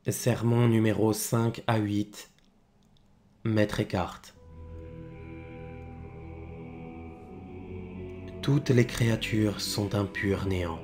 Sermon numéro 5 à 8, Maître Eckhart. Toutes les créatures sont un pur néant.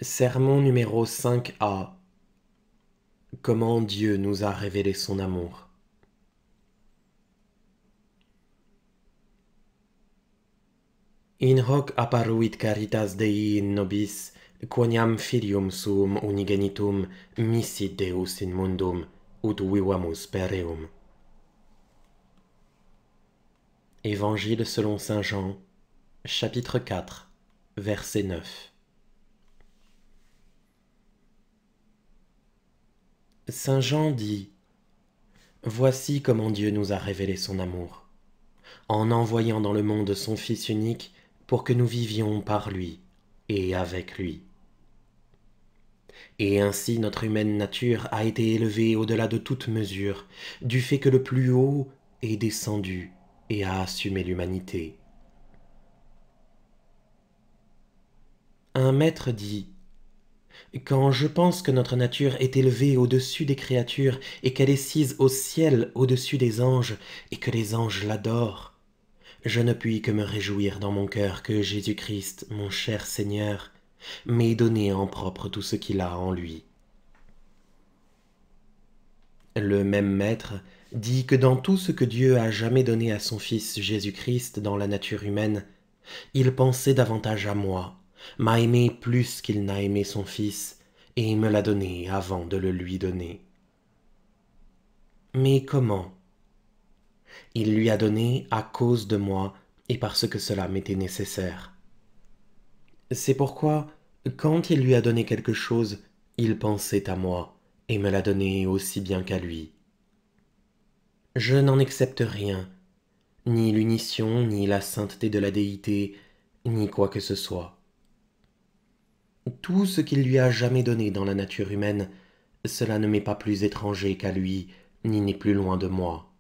Sermon numéro 5a. Comment Dieu nous a révélé son amour. In hoc apparuit caritas Dei in nobis, quoniam filium suum unigenitum missit Deus in mundum, ut vivamus per eum. Évangile selon saint Jean, chapitre 4, verset 9. Saint Jean dit : Voici comment Dieu nous a révélé son amour, en envoyant dans le monde son Fils unique pour que nous vivions par lui et avec lui. Et ainsi notre humaine nature a été élevée au-delà de toute mesure, du fait que le plus haut est descendu et a assumé l'humanité. Un maître dit : Quand je pense que notre nature est élevée au-dessus des créatures et qu'elle est sise au ciel au-dessus des anges et que les anges l'adorent, je ne puis que me réjouir dans mon cœur que Jésus-Christ, mon cher Seigneur, m'ait donné en propre tout ce qu'il a en lui. Le même maître dit que dans tout ce que Dieu a jamais donné à son Fils Jésus-Christ dans la nature humaine, il pensait davantage à moi, m'a aimé plus qu'il n'a aimé son Fils, et me l'a donné avant de le lui donner. Mais comment ? Il lui a donné à cause de moi et parce que cela m'était nécessaire. C'est pourquoi, quand il lui a donné quelque chose, il pensait à moi et me l'a donné aussi bien qu'à lui. Je n'en accepte rien, ni l'unition, ni la sainteté de la déité, ni quoi que ce soit. Tout ce qu'il lui a jamais donné dans la nature humaine, cela ne m'est pas plus étranger qu'à lui, ni n'est plus loin de moi.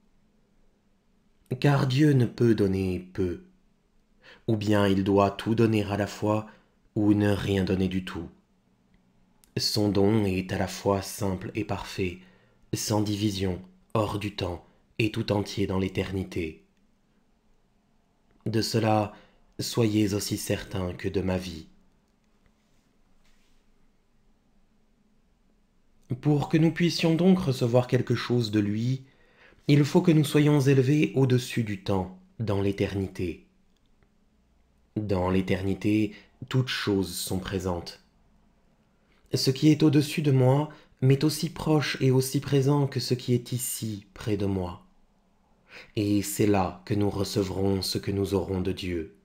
Car Dieu ne peut donner peu. Ou bien il doit tout donner à la fois, ou ne rien donner du tout. Son don est à la fois simple et parfait, sans division, hors du temps, et tout entier dans l'éternité. De cela, soyez aussi certains que de ma vie. Pour que nous puissions donc recevoir quelque chose de lui, il faut que nous soyons élevés au-dessus du temps, dans l'éternité. Dans l'éternité, toutes choses sont présentes. Ce qui est au-dessus de moi m'est aussi proche et aussi présent que ce qui est ici, près de moi. Et c'est là que nous recevrons ce que nous aurons de Dieu.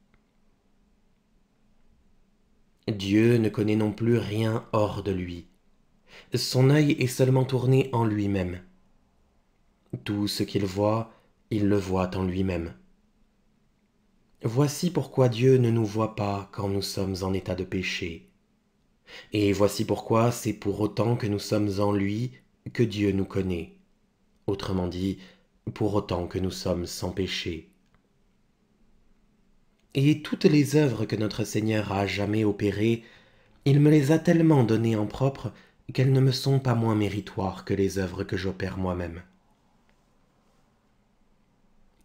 Dieu ne connaît non plus rien hors de lui. Son œil est seulement tourné en lui-même. Tout ce qu'il voit, il le voit en lui-même. Voici pourquoi Dieu ne nous voit pas quand nous sommes en état de péché. Et voici pourquoi c'est pour autant que nous sommes en lui que Dieu nous connaît. autrement dit, pour autant que nous sommes sans péché. Et toutes les œuvres que notre Seigneur a jamais opérées, il me les a tellement données en propre qu'elles ne me sont pas moins méritoires que les œuvres que j'opère moi-même.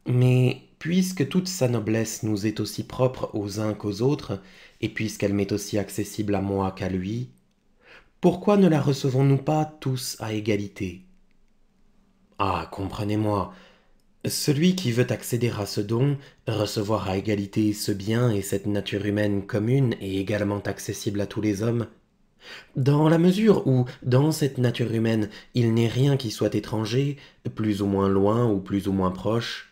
Mais puisque toute sa noblesse nous est aussi propre aux uns qu'aux autres, et puisqu'elle m'est aussi accessible à moi qu'à lui, pourquoi ne la recevons-nous pas tous à égalité? Ah, comprenez-moi, celui qui veut accéder à ce don, recevoir à égalité ce bien et cette nature humaine commune et également accessible à tous les hommes, dans la mesure où, dans cette nature humaine, il n'est rien qui soit étranger, plus ou moins loin ou plus ou moins proche,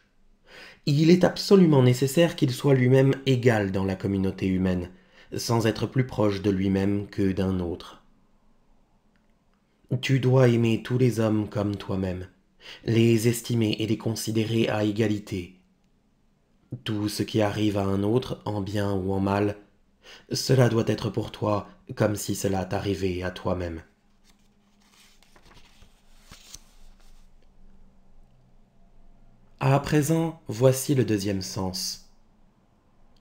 il est absolument nécessaire qu'il soit lui-même égal dans la communauté humaine, sans être plus proche de lui-même que d'un autre. Tu dois aimer tous les hommes comme toi-même, les estimer et les considérer à égalité. Tout ce qui arrive à un autre, en bien ou en mal, cela doit être pour toi comme si cela t'arrivait à toi-même. À présent, voici le deuxième sens.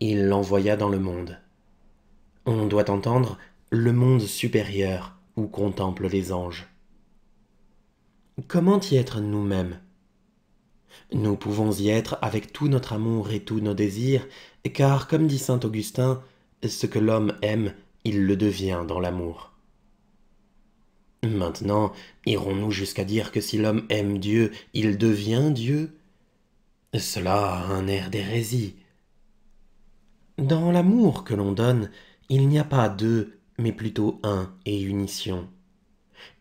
Il l'envoya dans le monde. On doit entendre le monde supérieur où contemplent les anges. Comment y être nous-mêmes? Nous pouvons y être avec tout notre amour et tous nos désirs, car, comme dit saint Augustin, ce que l'homme aime, il le devient dans l'amour. Maintenant, irons-nous jusqu'à dire que si l'homme aime Dieu, il devient Dieu? Cela a un air d'hérésie. Dans l'amour que l'on donne, il n'y a pas deux, mais plutôt un et unition.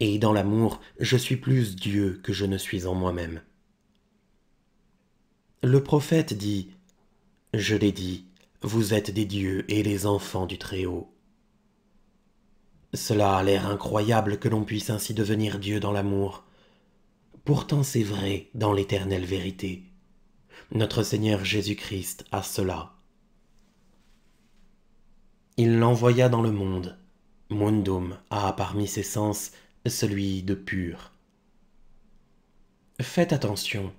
Et dans l'amour, je suis plus Dieu que je ne suis en moi-même. Le prophète dit, « Je l'ai dit, vous êtes des dieux et les enfants du Très-Haut. » Cela a l'air incroyable que l'on puisse ainsi devenir Dieu dans l'amour. Pourtant c'est vrai dans l'éternelle vérité. Notre Seigneur Jésus-Christ a cela. Il l'envoya dans le monde. Mundum a parmi ses sens celui de pur. Faites attention,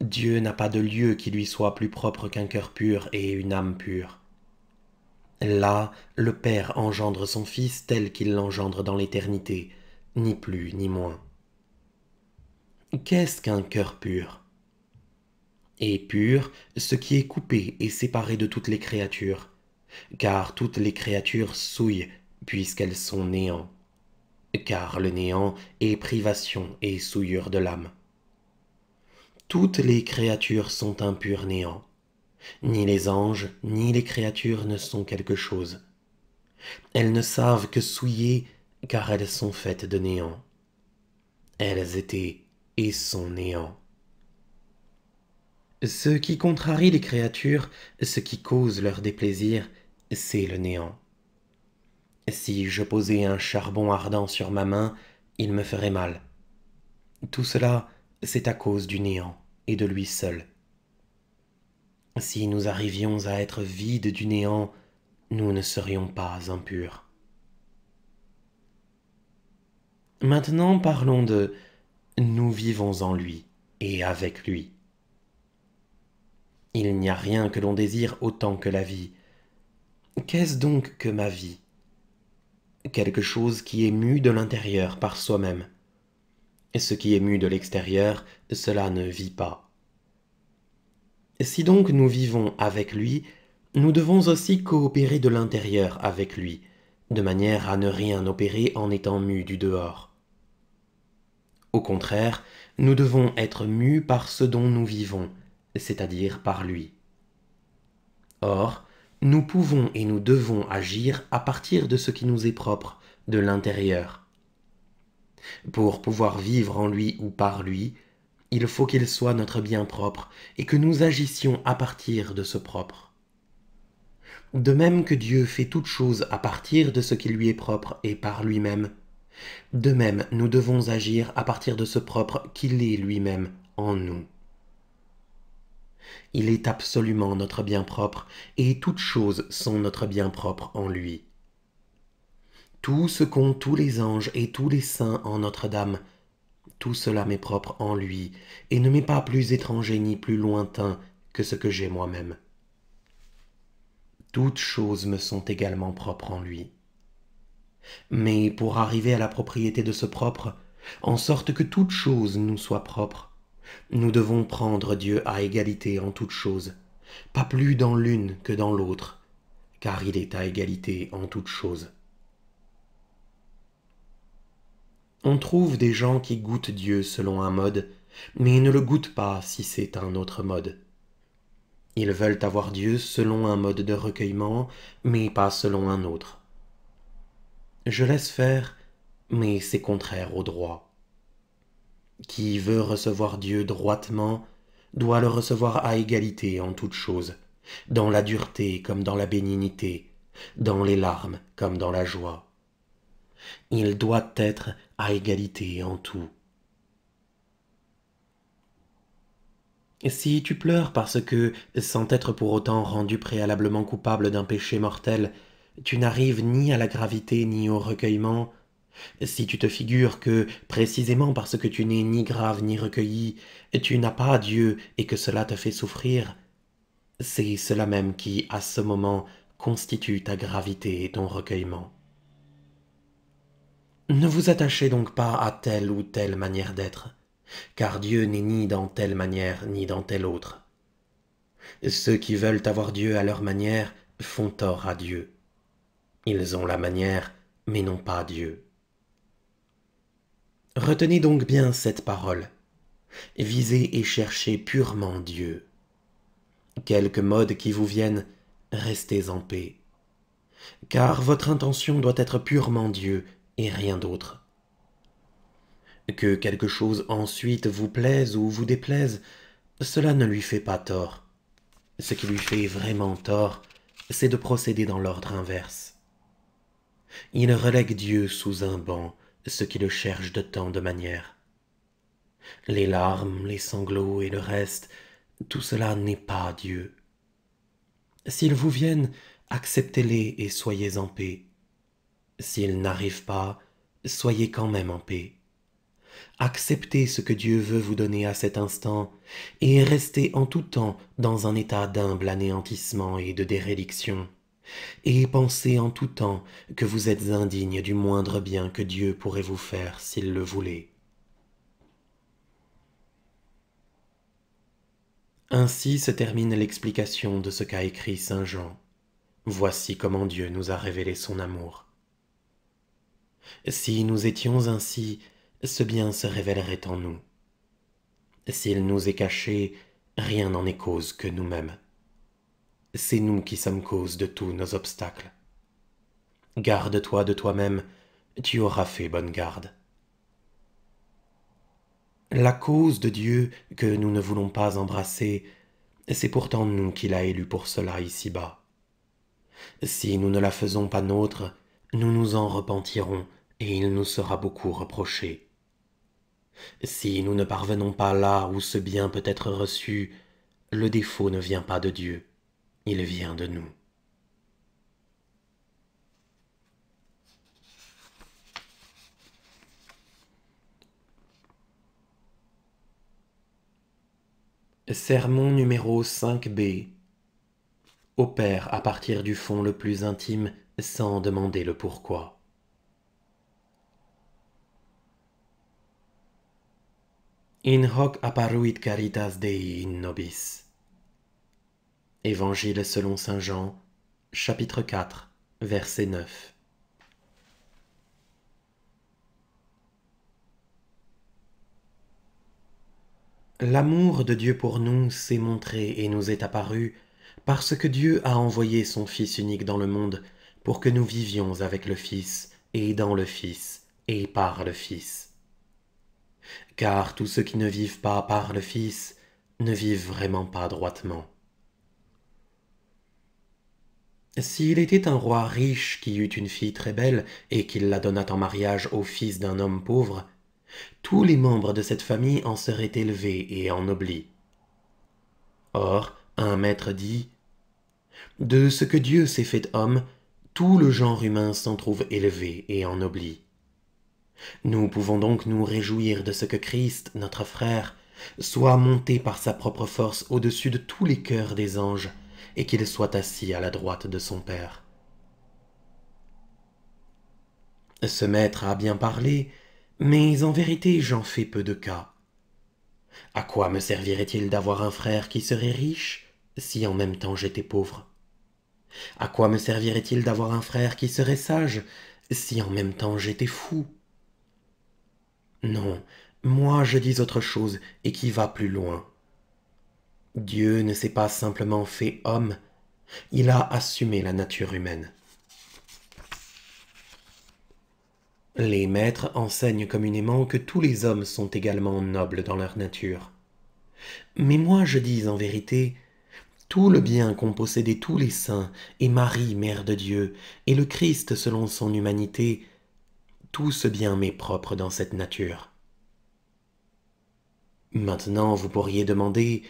Dieu n'a pas de lieu qui lui soit plus propre qu'un cœur pur et une âme pure. Là, le Père engendre son Fils tel qu'il l'engendre dans l'éternité, ni plus ni moins. Qu'est-ce qu'un cœur pur? Et pur, ce qui est coupé et séparé de toutes les créatures, car toutes les créatures souillent, puisqu'elles sont néant, car le néant est privation et souillure de l'âme. Toutes les créatures sont un pur néant. Ni les anges, ni les créatures ne sont quelque chose. Elles ne savent que souiller, car elles sont faites de néant. Elles étaient et sont néant. Ce qui contrarie les créatures, ce qui cause leur déplaisir, c'est le néant. Si je posais un charbon ardent sur ma main, il me ferait mal. Tout cela, c'est à cause du néant et de lui seul. Si nous arrivions à être vides du néant, nous ne serions pas impurs. Maintenant parlons de « nous vivons en lui et avec lui ». Il n'y a rien que l'on désire autant que la vie. Qu'est-ce donc que ma vie? Quelque chose qui est mu de l'intérieur par soi-même. Ce qui est mu de l'extérieur, cela ne vit pas. Si donc nous vivons avec lui, nous devons aussi coopérer de l'intérieur avec lui, de manière à ne rien opérer en étant mus du dehors. Au contraire, nous devons être mus par ce dont nous vivons, c'est-à-dire par lui. Or, nous pouvons et nous devons agir à partir de ce qui nous est propre, de l'intérieur. Pour pouvoir vivre en lui ou par lui, il faut qu'il soit notre bien propre et que nous agissions à partir de ce propre. De même que Dieu fait toutes choses à partir de ce qui lui est propre et par lui-même, de même nous devons agir à partir de ce propre qu'il est lui-même en nous. Il est absolument notre bien propre et toutes choses sont notre bien propre en lui. Tout ce qu'ont tous les anges et tous les saints en Notre-Dame, Tout cela m'est propre en lui, et ne m'est pas plus étranger ni plus lointain que ce que j'ai moi-même. Toutes choses me sont également propres en lui. Mais pour arriver à la propriété de ce propre, en sorte que toute chose nous soit propre, nous devons prendre Dieu à égalité en toutes choses, pas plus dans l'une que dans l'autre, car il est à égalité en toutes choses. On trouve des gens qui goûtent Dieu selon un mode, mais ne le goûtent pas si c'est un autre mode. Ils veulent avoir Dieu selon un mode de recueillement, mais pas selon un autre. Je laisse faire, mais c'est contraire au droit. Qui veut recevoir Dieu droitement doit le recevoir à égalité en toutes choses, dans la dureté comme dans la bénignité, dans les larmes comme dans la joie. Il doit être à égalité en tout. Si tu pleures parce que, sans être pour autant rendu préalablement coupable d'un péché mortel, tu n'arrives ni à la gravité ni au recueillement, si tu te figures que, précisément parce que tu n'es ni grave ni recueilli, tu n'as pas Dieu et que cela te fait souffrir, c'est cela même qui, à ce moment, constitue ta gravité et ton recueillement. Ne vous attachez donc pas à telle ou telle manière d'être, car Dieu n'est ni dans telle manière ni dans telle autre. Ceux qui veulent avoir Dieu à leur manière font tort à Dieu. Ils ont la manière, mais n'ont pas Dieu. Retenez donc bien cette parole. Visez et cherchez purement Dieu. Quelque mode qui vous vienne, restez en paix. Car votre intention doit être purement Dieu et rien d'autre. Que quelque chose ensuite vous plaise ou vous déplaise, cela ne lui fait pas tort. Ce qui lui fait vraiment tort, c'est de procéder dans l'ordre inverse. Il relègue Dieu sous un banc, ce qui le cherche de tant de manières. Les larmes, les sanglots et le reste, tout cela n'est pas Dieu. S'ils vous viennent, acceptez-les et soyez en paix. S'ils n'arrivent pas, soyez quand même en paix. Acceptez ce que Dieu veut vous donner à cet instant, et restez en tout temps dans un état d'humble anéantissement et de déréliction, et pensez en tout temps que vous êtes indigne du moindre bien que Dieu pourrait vous faire s'il le voulait. Ainsi se termine l'explication de ce qu'a écrit saint Jean. Voici comment Dieu nous a révélé son amour. Si nous étions ainsi, ce bien se révélerait en nous. S'il nous est caché, rien n'en est cause que nous-mêmes. C'est nous qui sommes cause de tous nos obstacles. Garde-toi de toi-même, tu auras fait bonne garde. La cause de Dieu que nous ne voulons pas embrasser, c'est pourtant nous qui l'a élu pour cela ici-bas. Si nous ne la faisons pas nôtre, nous nous en repentirons et il nous sera beaucoup reproché. Si nous ne parvenons pas là où ce bien peut être reçu, le défaut ne vient pas de Dieu, il vient de nous. Sermon numéro 5b. Opère à partir du fond le plus intime sans demander le pourquoi. In hoc apparuit caritas Dei in nobis. Évangile selon saint Jean, chapitre 4, verset 9. L'amour de Dieu pour nous s'est montré et nous est apparu parce que Dieu a envoyé son Fils unique dans le monde pour que nous vivions avec le Fils et dans le Fils et par le Fils. Car tous ceux qui ne vivent pas par le Fils ne vivent vraiment pas droitement. S'il était un roi riche qui eut une fille très belle et qu'il la donnât en mariage au fils d'un homme pauvre, tous les membres de cette famille en seraient élevés et ennoblis. Or, un maître dit, « De ce que Dieu s'est fait homme, tout le genre humain s'en trouve élevé et ennobli. Nous pouvons donc nous réjouir de ce que Christ, notre frère, soit monté par sa propre force au-dessus de tous les cœurs des anges, et qu'il soit assis à la droite de son Père. Ce maître a bien parlé, mais en vérité j'en fais peu de cas. À quoi me servirait-il d'avoir un frère qui serait riche, si en même temps j'étais pauvre? À quoi me servirait-il d'avoir un frère qui serait sage, si en même temps j'étais fou? Non, moi je dis autre chose et qui va plus loin. Dieu ne s'est pas simplement fait homme, il a assumé la nature humaine. Les maîtres enseignent communément que tous les hommes sont également nobles dans leur nature. Mais moi je dis en vérité, tout le bien qu'ont possédé tous les saints, et Marie, Mère de Dieu, et le Christ selon son humanité, tout ce bien m'est propre dans cette nature. Maintenant vous pourriez demander,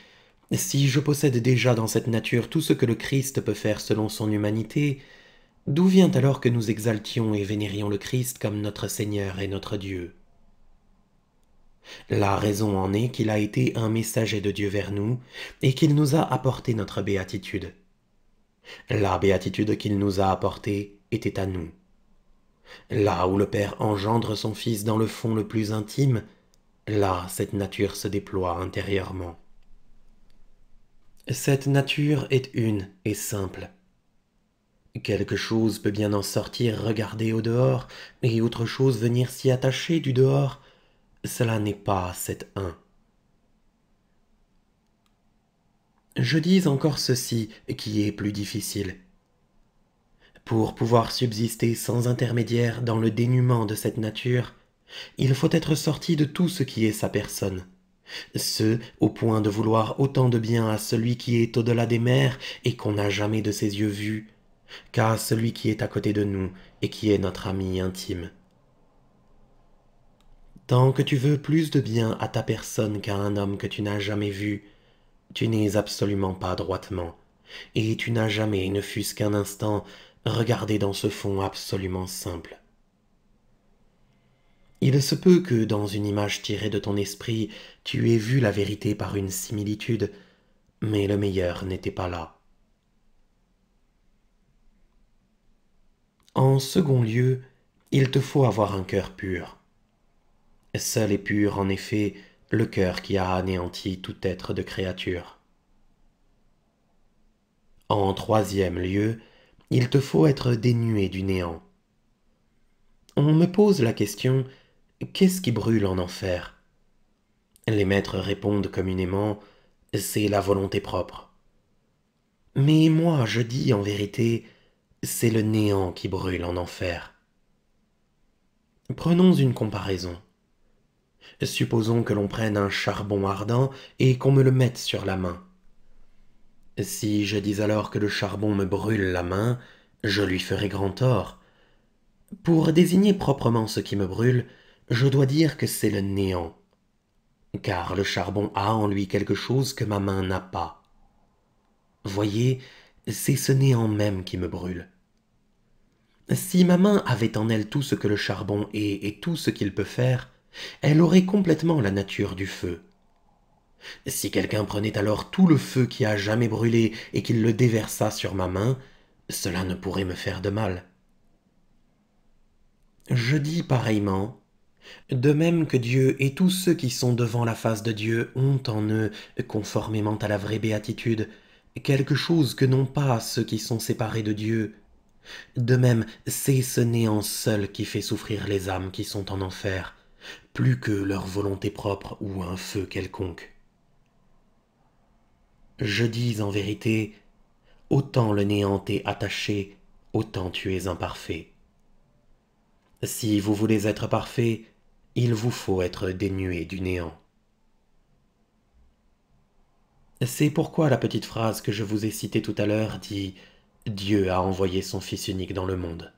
si je possède déjà dans cette nature tout ce que le Christ peut faire selon son humanité, d'où vient alors que nous exaltions et vénérions le Christ comme notre Seigneur et notre Dieu? La raison en est qu'il a été un messager de Dieu vers nous, et qu'il nous a apporté notre béatitude. La béatitude qu'il nous a apportée était à nous. Là où le Père engendre son Fils dans le fond le plus intime, là cette nature se déploie intérieurement. Cette nature est une et simple. Quelque chose peut bien en sortir regarder au dehors, et autre chose venir s'y attacher du dehors. Cela n'est pas cet un. Je dis encore ceci qui est plus difficile. Pour pouvoir subsister sans intermédiaire dans le dénuement de cette nature, il faut être sorti de tout ce qui est sa personne, ce au point de vouloir autant de bien à celui qui est au-delà des mers et qu'on n'a jamais de ses yeux vu, qu'à celui qui est à côté de nous et qui est notre ami intime. Tant que tu veux plus de bien à ta personne qu'à un homme que tu n'as jamais vu, tu n'es absolument pas droitement, et tu n'as jamais, ne fût-ce qu'un instant, regardé dans ce fond absolument simple. Il se peut que, dans une image tirée de ton esprit, tu aies vu la vérité par une similitude, mais le meilleur n'était pas là. En second lieu, il te faut avoir un cœur pur. Seul est pur, en effet, le cœur qui a anéanti tout être de créature. En troisième lieu, il te faut être dénué du néant. On me pose la question, qu'est-ce qui brûle en enfer? Les maîtres répondent communément, c'est la volonté propre. Mais moi je dis en vérité, c'est le néant qui brûle en enfer. Prenons une comparaison. Supposons que l'on prenne un charbon ardent et qu'on me le mette sur la main. Si je dis alors que le charbon me brûle la main, je lui ferai grand tort. Pour désigner proprement ce qui me brûle, je dois dire que c'est le néant, car le charbon a en lui quelque chose que ma main n'a pas. Voyez, c'est ce néant même qui me brûle. Si ma main avait en elle tout ce que le charbon est et tout ce qu'il peut faire, elle aurait complètement la nature du feu. Si quelqu'un prenait alors tout le feu qui a jamais brûlé et qu'il le déversât sur ma main, cela ne pourrait me faire de mal. Je dis pareillement, de même que Dieu et tous ceux qui sont devant la face de Dieu ont en eux, conformément à la vraie béatitude, quelque chose que n'ont pas ceux qui sont séparés de Dieu. De même, c'est ce néant seul qui fait souffrir les âmes qui sont en enfer, plus que leur volonté propre ou un feu quelconque. Je dis en vérité, autant le néant est attaché, autant tu es imparfait. Si vous voulez être parfait, il vous faut être dénué du néant. C'est pourquoi la petite phrase que je vous ai citée tout à l'heure dit « Dieu a envoyé son Fils unique dans le monde ».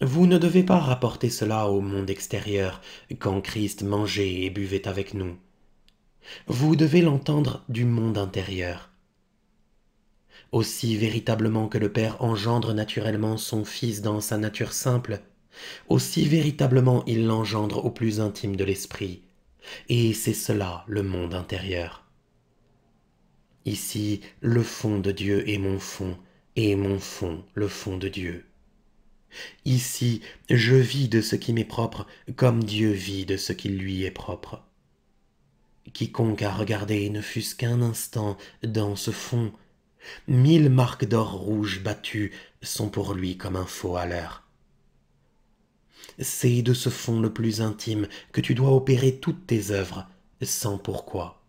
Vous ne devez pas rapporter cela au monde extérieur, quand Christ mangeait et buvait avec nous. Vous devez l'entendre du monde intérieur. Aussi véritablement que le Père engendre naturellement son Fils dans sa nature simple, aussi véritablement il l'engendre au plus intime de l'esprit, et c'est cela le monde intérieur. Ici, le fond de Dieu est mon fond, et mon fond le fond de Dieu. Ici, je vis de ce qui m'est propre, comme Dieu vit de ce qui lui est propre. Quiconque a regardé, ne fût-ce qu'un instant, dans ce fond, 1000 marques d'or rouge battues sont pour lui comme un faux à l'heure. C'est de ce fond le plus intime que tu dois opérer toutes tes œuvres, sans pourquoi.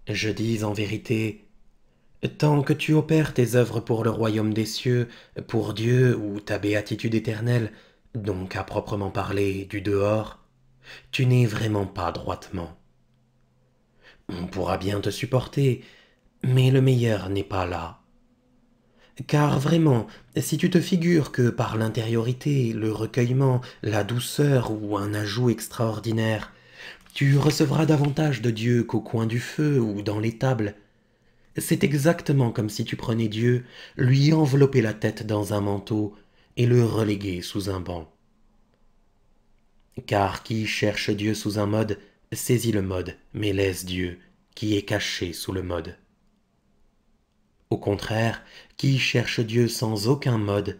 Je dis en vérité, tant que tu opères tes œuvres pour le royaume des cieux, pour Dieu ou ta béatitude éternelle, donc à proprement parler du dehors, tu n'es vraiment pas droitement. On pourra bien te supporter, mais le meilleur n'est pas là. Car vraiment, si tu te figures que par l'intériorité, le recueillement, la douceur ou un ajout extraordinaire, tu recevras davantage de Dieu qu'au coin du feu ou dans l'étable, c'est exactement comme si tu prenais Dieu, lui enveloppais la tête dans un manteau et le reléguais sous un banc. Car qui cherche Dieu sous un mode, saisit le mode, mais laisse Dieu, qui est caché sous le mode. Au contraire, qui cherche Dieu sans aucun mode,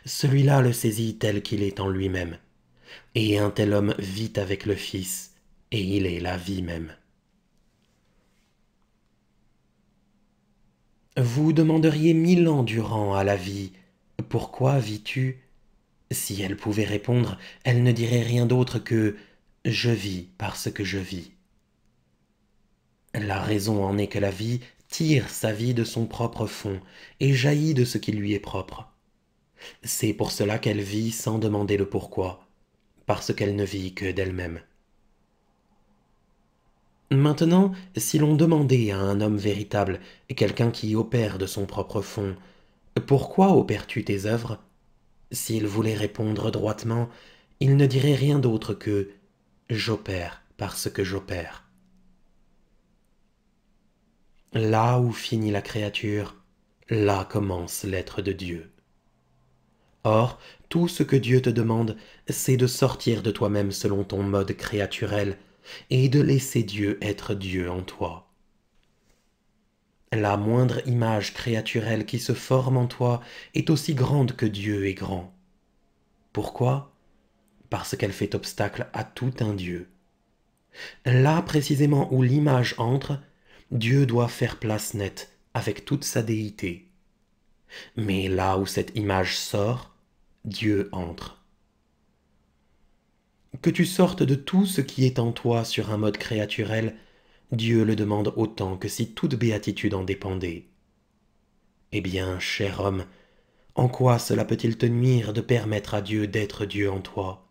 celui-là le saisit tel qu'il est en lui-même. Et un tel homme vit avec le Fils, et il est la vie même. Vous demanderiez 1000 ans durant à la vie, pourquoi vis-tu? Si elle pouvait répondre, elle ne dirait rien d'autre que je vis parce que je vis. La raison en est que la vie tire sa vie de son propre fond et jaillit de ce qui lui est propre. C'est pour cela qu'elle vit sans demander le pourquoi, parce qu'elle ne vit que d'elle-même. Maintenant, si l'on demandait à un homme véritable, quelqu'un qui opère de son propre fond, pourquoi opères-tu tes œuvres? S'il voulait répondre droitement, il ne dirait rien d'autre que j'opère parce que j'opère. Là où finit la créature, là commence l'être de Dieu. Or, tout ce que Dieu te demande, c'est de sortir de toi-même selon ton mode créaturel et de laisser Dieu être Dieu en toi. La moindre image créaturelle qui se forme en toi est aussi grande que Dieu est grand. Pourquoi? Parce qu'elle fait obstacle à tout un Dieu. Là précisément où l'image entre, Dieu doit faire place nette avec toute sa déité. Mais là où cette image sort, Dieu entre. Que tu sortes de tout ce qui est en toi sur un mode créaturel, Dieu le demande autant que si toute béatitude en dépendait. Eh bien, cher homme, en quoi cela peut-il te nuire de permettre à Dieu d'être Dieu en toi?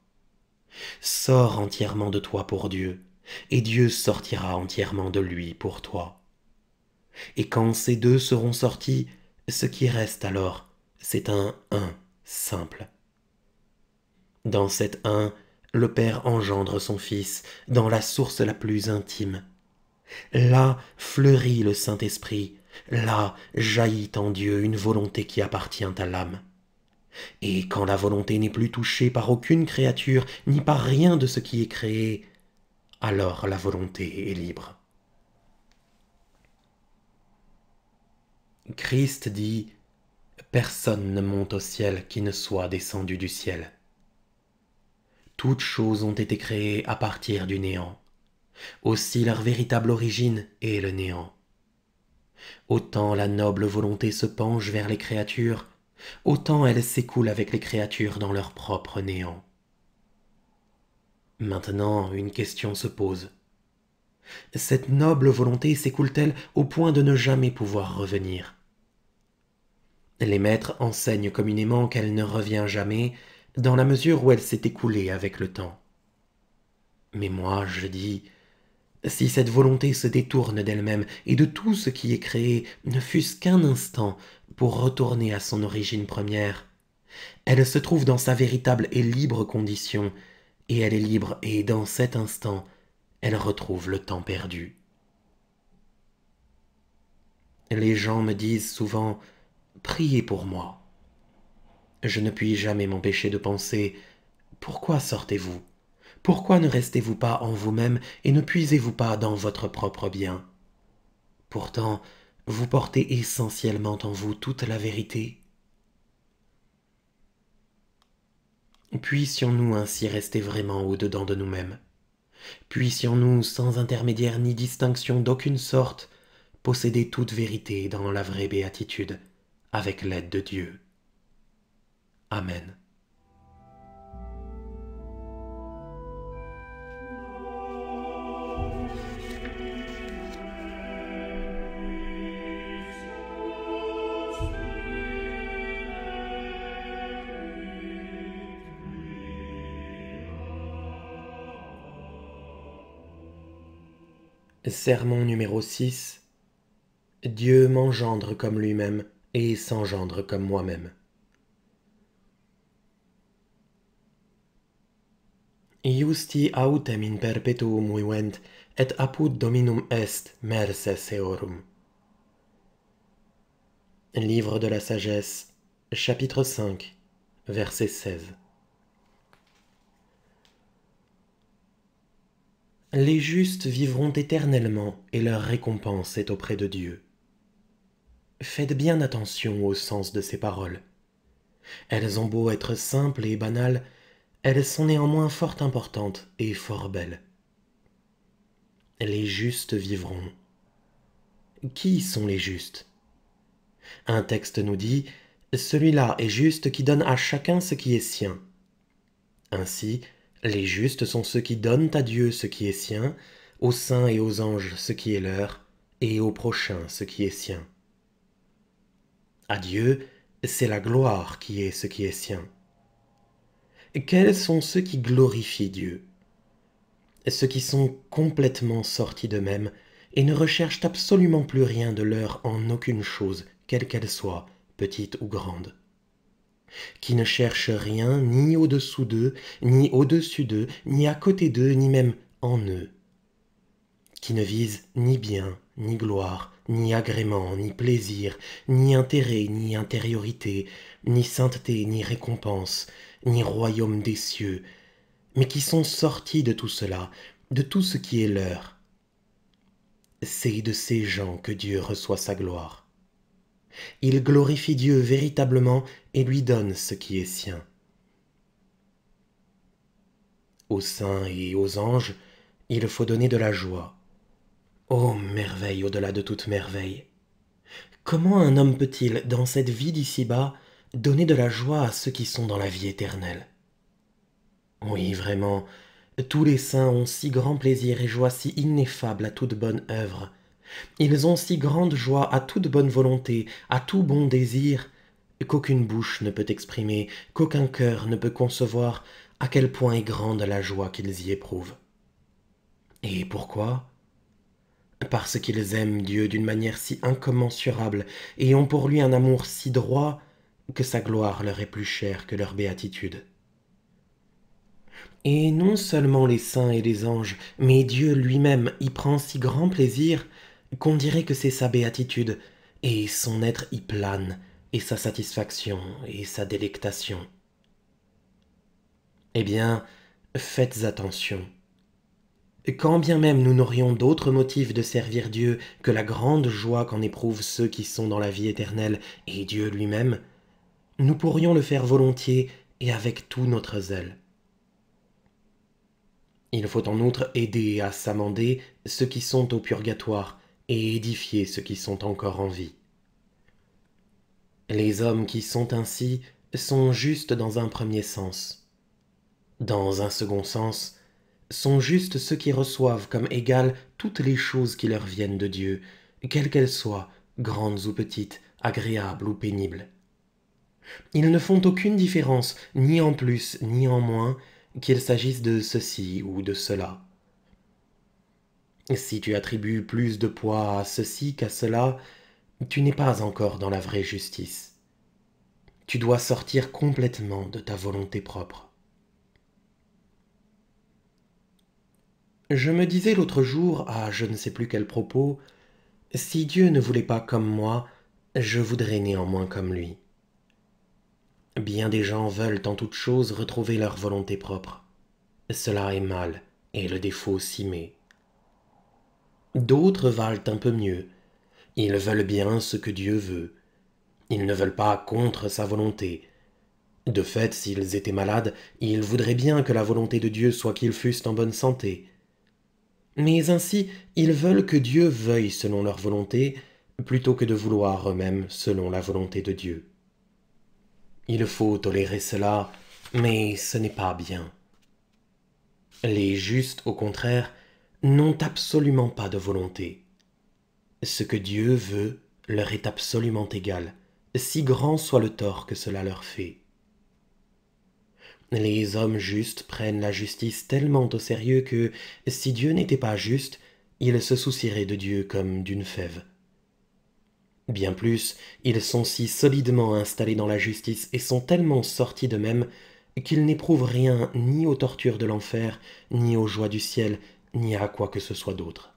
Sors entièrement de toi pour Dieu, et Dieu sortira entièrement de lui pour toi. Et quand ces deux seront sortis, ce qui reste alors, c'est un simple. Dans cet le Père engendre son Fils dans la source la plus intime. Là fleurit le Saint-Esprit, là jaillit en Dieu une volonté qui appartient à l'âme. Et quand la volonté n'est plus touchée par aucune créature, ni par rien de ce qui est créé, alors la volonté est libre. Christ dit « Personne ne monte au ciel qui ne soit descendu du ciel ». Toutes choses ont été créées à partir du néant. Aussi leur véritable origine est le néant. Autant la noble volonté se penche vers les créatures, autant elle s'écoule avec les créatures dans leur propre néant. Maintenant, une question se pose. Cette noble volonté s'écoule-t-elle au point de ne jamais pouvoir revenir? Les maîtres enseignent communément qu'elle ne revient jamais, dans la mesure où elle s'est écoulée avec le temps. Mais moi, je dis, si cette volonté se détourne d'elle-même et de tout ce qui est créé, ne fût-ce qu'un instant, pour retourner à son origine première, elle se trouve dans sa véritable et libre condition, et elle est libre, et dans cet instant, elle retrouve le temps perdu. Les gens me disent souvent « Priez pour moi ». Je ne puis jamais m'empêcher de penser: pourquoi sortez-vous? Pourquoi ne restez-vous pas en vous-même et ne puisez-vous pas dans votre propre bien? Pourtant, vous portez essentiellement en vous toute la vérité. Puissions-nous ainsi rester vraiment au-dedans de nous-mêmes. Puissions-nous, sans intermédiaire ni distinction d'aucune sorte, posséder toute vérité dans la vraie béatitude, avec l'aide de Dieu. Amen. Sermon numéro 6. Dieu m'engendre comme lui-même et s'engendre comme moi-même. Iusti autem in perpetuum vivent, et apud Dominum est merces eorum. Livre de la sagesse, chapitre 5, verset 16. Les justes vivront éternellement et leur récompense est auprès de Dieu. Faites bien attention au sens de ces paroles. Elles ont beau être simples et banales, elles sont néanmoins fort importantes et fort belles. Les justes vivront. Qui sont les justes? Un texte nous dit: celui-là est juste qui donne à chacun ce qui est sien. Ainsi, les justes sont ceux qui donnent à Dieu ce qui est sien, aux saints et aux anges ce qui est leur, et au prochain ce qui est sien. À Dieu, c'est la gloire qui est ce qui est sien. Quels sont ceux qui glorifient Dieu? Ceux qui sont complètement sortis d'eux-mêmes et ne recherchent absolument plus rien de leur en aucune chose, quelle qu'elle soit, petite ou grande. Qui ne cherchent rien ni au-dessous d'eux, ni au-dessus d'eux, ni à côté d'eux, ni même en eux. Qui ne visent ni bien, ni gloire, ni agrément, ni plaisir, ni intérêt, ni intériorité, ni sainteté, ni récompense, ni royaume des cieux, mais qui sont sortis de tout cela, de tout ce qui est leur. C'est de ces gens que Dieu reçoit sa gloire. Il glorifie Dieu véritablement et lui donne ce qui est sien. Aux saints et aux anges, il faut donner de la joie. Ô merveille au-delà de toute merveille! Comment un homme peut-il, dans cette vie d'ici-bas, donner de la joie à ceux qui sont dans la vie éternelle? Oui, vraiment, tous les saints ont si grand plaisir et joie si ineffable à toute bonne œuvre. Ils ont si grande joie à toute bonne volonté, à tout bon désir, qu'aucune bouche ne peut exprimer, qu'aucun cœur ne peut concevoir à quel point est grande la joie qu'ils y éprouvent. Et pourquoi? Parce qu'ils aiment Dieu d'une manière si incommensurable et ont pour lui un amour si droit que sa gloire leur est plus chère que leur béatitude. Et non seulement les saints et les anges, mais Dieu lui-même y prend si grand plaisir qu'on dirait que c'est sa béatitude, et son être y plane, et sa satisfaction, et sa délectation. Eh bien, faites attention. Quand bien même nous n'aurions d'autre motif de servir Dieu que la grande joie qu'en éprouvent ceux qui sont dans la vie éternelle et Dieu lui-même, nous pourrions le faire volontiers et avec tout notre zèle. Il faut en outre aider à s'amender ceux qui sont au purgatoire et édifier ceux qui sont encore en vie. Les hommes qui sont ainsi sont justes dans un premier sens. Dans un second sens, sont justes ceux qui reçoivent comme égales toutes les choses qui leur viennent de Dieu, quelles qu'elles soient, grandes ou petites, agréables ou pénibles. Ils ne font aucune différence, ni en plus ni en moins, qu'il s'agisse de ceci ou de cela. Si tu attribues plus de poids à ceci qu'à cela, tu n'es pas encore dans la vraie justice. Tu dois sortir complètement de ta volonté propre. Je me disais l'autre jour, à je ne sais plus quel propos, si Dieu ne voulait pas comme moi, je voudrais néanmoins comme lui. Bien des gens veulent en toute chose retrouver leur volonté propre. Cela est mal, et le défaut s'y met. D'autres valent un peu mieux. Ils veulent bien ce que Dieu veut. Ils ne veulent pas contre sa volonté. De fait, s'ils étaient malades, ils voudraient bien que la volonté de Dieu soit qu'ils fussent en bonne santé. Mais ainsi, ils veulent que Dieu veuille selon leur volonté, plutôt que de vouloir eux-mêmes selon la volonté de Dieu. Il faut tolérer cela, mais ce n'est pas bien. Les justes, au contraire, n'ont absolument pas de volonté. Ce que Dieu veut leur est absolument égal, si grand soit le tort que cela leur fait. Les hommes justes prennent la justice tellement au sérieux que, si Dieu n'était pas juste, ils se soucieraient de Dieu comme d'une fève. Bien plus, ils sont si solidement installés dans la justice et sont tellement sortis d'eux-mêmes qu'ils n'éprouvent rien ni aux tortures de l'enfer, ni aux joies du ciel, ni à quoi que ce soit d'autre.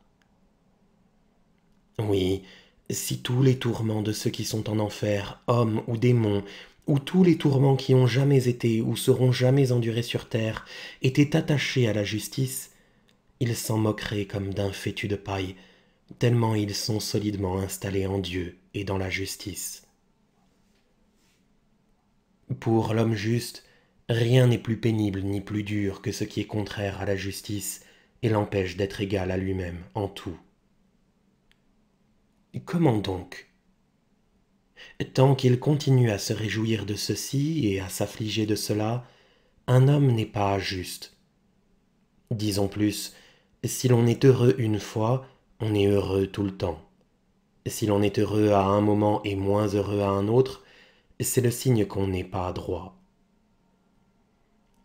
Oui, si tous les tourments de ceux qui sont en enfer, hommes ou démons, ou tous les tourments qui ont jamais été ou seront jamais endurés sur terre, étaient attachés à la justice, ils s'en moqueraient comme d'un fétu de paille, tellement ils sont solidement installés en Dieu et dans la justice. Pour l'homme juste, rien n'est plus pénible ni plus dur que ce qui est contraire à la justice et l'empêche d'être égal à lui-même en tout. Comment donc? Tant qu'il continue à se réjouir de ceci et à s'affliger de cela, un homme n'est pas juste. Disons plus, si l'on est heureux une fois, on est heureux tout le temps. Si l'on est heureux à un moment et moins heureux à un autre, c'est le signe qu'on n'est pas droit.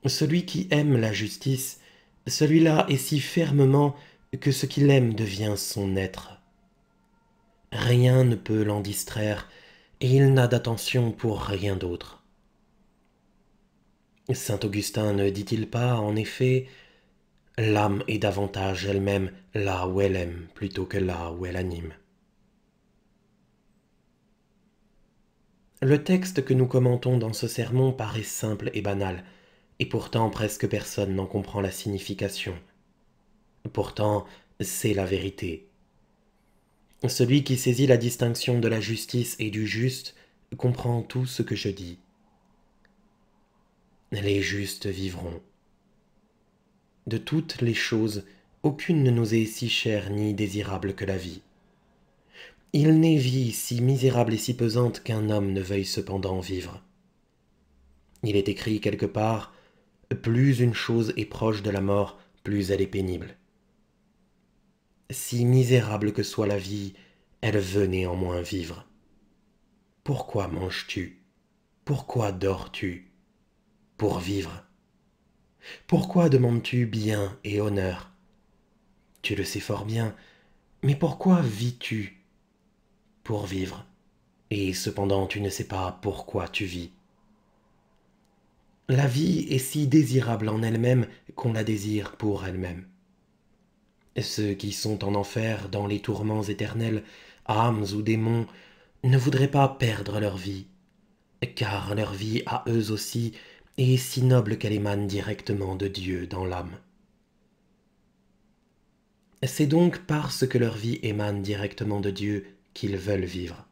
Celui qui aime la justice, celui-là est si fermement que ce qu'il aime devient son être. Rien ne peut l'en distraire, et il n'a d'attention pour rien d'autre. Saint Augustin ne dit-il pas, en effet, l'âme est davantage elle-même là où elle aime plutôt que là où elle anime. Le texte que nous commentons dans ce sermon paraît simple et banal, et pourtant presque personne n'en comprend la signification. Pourtant, c'est la vérité. Celui qui saisit la distinction de la justice et du juste comprend tout ce que je dis. Les justes vivront. De toutes les choses, aucune ne nous est si chère ni désirable que la vie. Il n'est vie si misérable et si pesante qu'un homme ne veuille cependant vivre. Il est écrit quelque part, plus une chose est proche de la mort, plus elle est pénible. Si misérable que soit la vie, elle veut néanmoins vivre. Pourquoi manges-tu? Pourquoi dors-tu? Pour vivre. Pourquoi demandes-tu bien et honneur? Tu le sais fort bien, mais pourquoi vis-tu? Pour vivre. Et cependant tu ne sais pas pourquoi tu vis. La vie est si désirable en elle-même qu'on la désire pour elle-même. Ceux qui sont en enfer dans les tourments éternels, âmes ou démons, ne voudraient pas perdre leur vie, car leur vie à eux aussi est si noble qu'elle émane directement de Dieu dans l'âme. C'est donc parce que leur vie émane directement de Dieu qu'ils veulent vivre.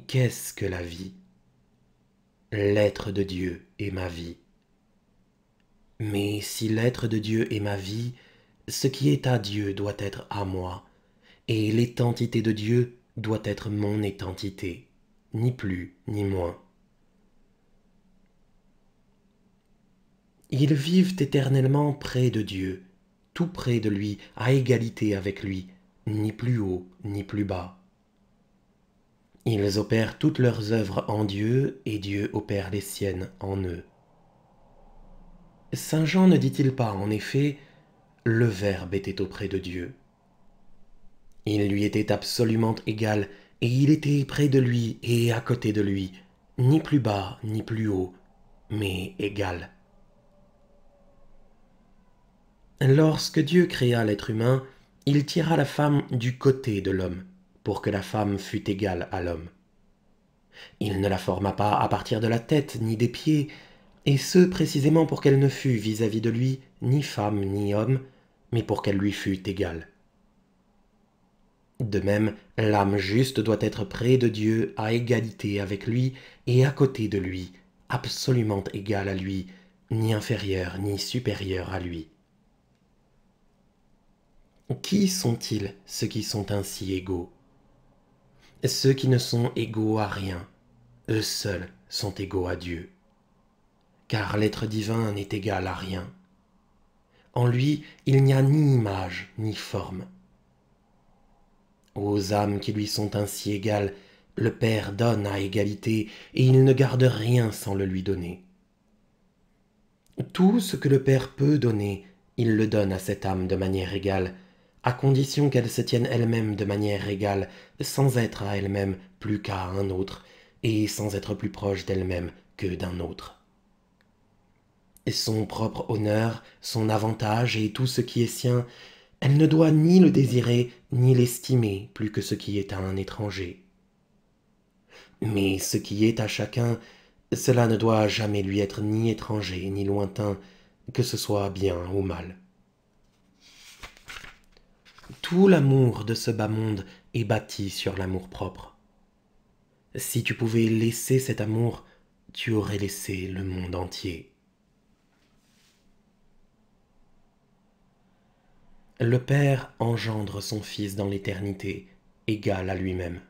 Qu'est-ce que la vie? L'être de Dieu est ma vie. Mais si l'être de Dieu est ma vie, ce qui est à Dieu doit être à moi, et l'étentité de Dieu doit être mon étentité, ni plus ni moins. Ils vivent éternellement près de Dieu, tout près de lui, à égalité avec lui, ni plus haut ni plus bas. Ils opèrent toutes leurs œuvres en Dieu, et Dieu opère les siennes en eux. Saint Jean ne dit-il pas, en effet, le Verbe était auprès de Dieu. Il lui était absolument égal, et il était près de lui et à côté de lui, ni plus bas ni plus haut, mais égal. Lorsque Dieu créa l'être humain, il tira la femme du côté de l'homme, pour que la femme fût égale à l'homme. Il ne la forma pas à partir de la tête ni des pieds, et ce précisément pour qu'elle ne fût vis-à-vis de lui ni femme ni homme, mais pour qu'elle lui fût égale. De même, l'âme juste doit être près de Dieu à égalité avec lui et à côté de lui, absolument égale à lui, ni inférieure ni supérieure à lui. Qui sont-ils ceux qui sont ainsi égaux? Ceux qui ne sont égaux à rien, eux seuls sont égaux à Dieu. Car l'être divin n'est égal à rien. En lui, il n'y a ni image ni forme. Aux âmes qui lui sont ainsi égales, le Père donne à égalité, et il ne garde rien sans le lui donner. Tout ce que le Père peut donner, il le donne à cette âme de manière égale, à condition qu'elle se tienne elle-même de manière égale, sans être à elle-même plus qu'à un autre, et sans être plus proche d'elle-même que d'un autre. Son propre honneur, son avantage et tout ce qui est sien, elle ne doit ni le désirer, ni l'estimer plus que ce qui est à un étranger. Mais ce qui est à chacun, cela ne doit jamais lui être ni étranger, ni lointain, que ce soit bien ou mal. Tout l'amour de ce bas monde est bâti sur l'amour-propre. Si tu pouvais laisser cet amour, tu aurais laissé le monde entier. Le Père engendre son Fils dans l'éternité, égal à lui-même.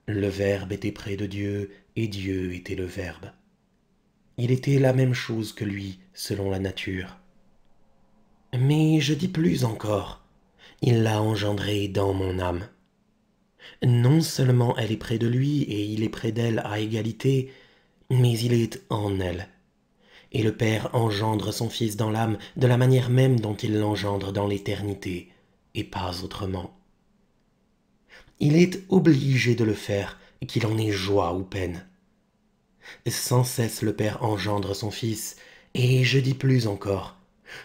Le Verbe était près de Dieu, et Dieu était le Verbe. Il était la même chose que lui, selon la nature. Mais je dis plus encore, il l'a engendrée dans mon âme. Non seulement elle est près de lui, et il est près d'elle à égalité, mais il est en elle. Et le Père engendre son Fils dans l'âme de la manière même dont il l'engendre dans l'éternité, et pas autrement. Il est obligé de le faire, qu'il en ait joie ou peine. Sans cesse le Père engendre son Fils, et je dis plus encore,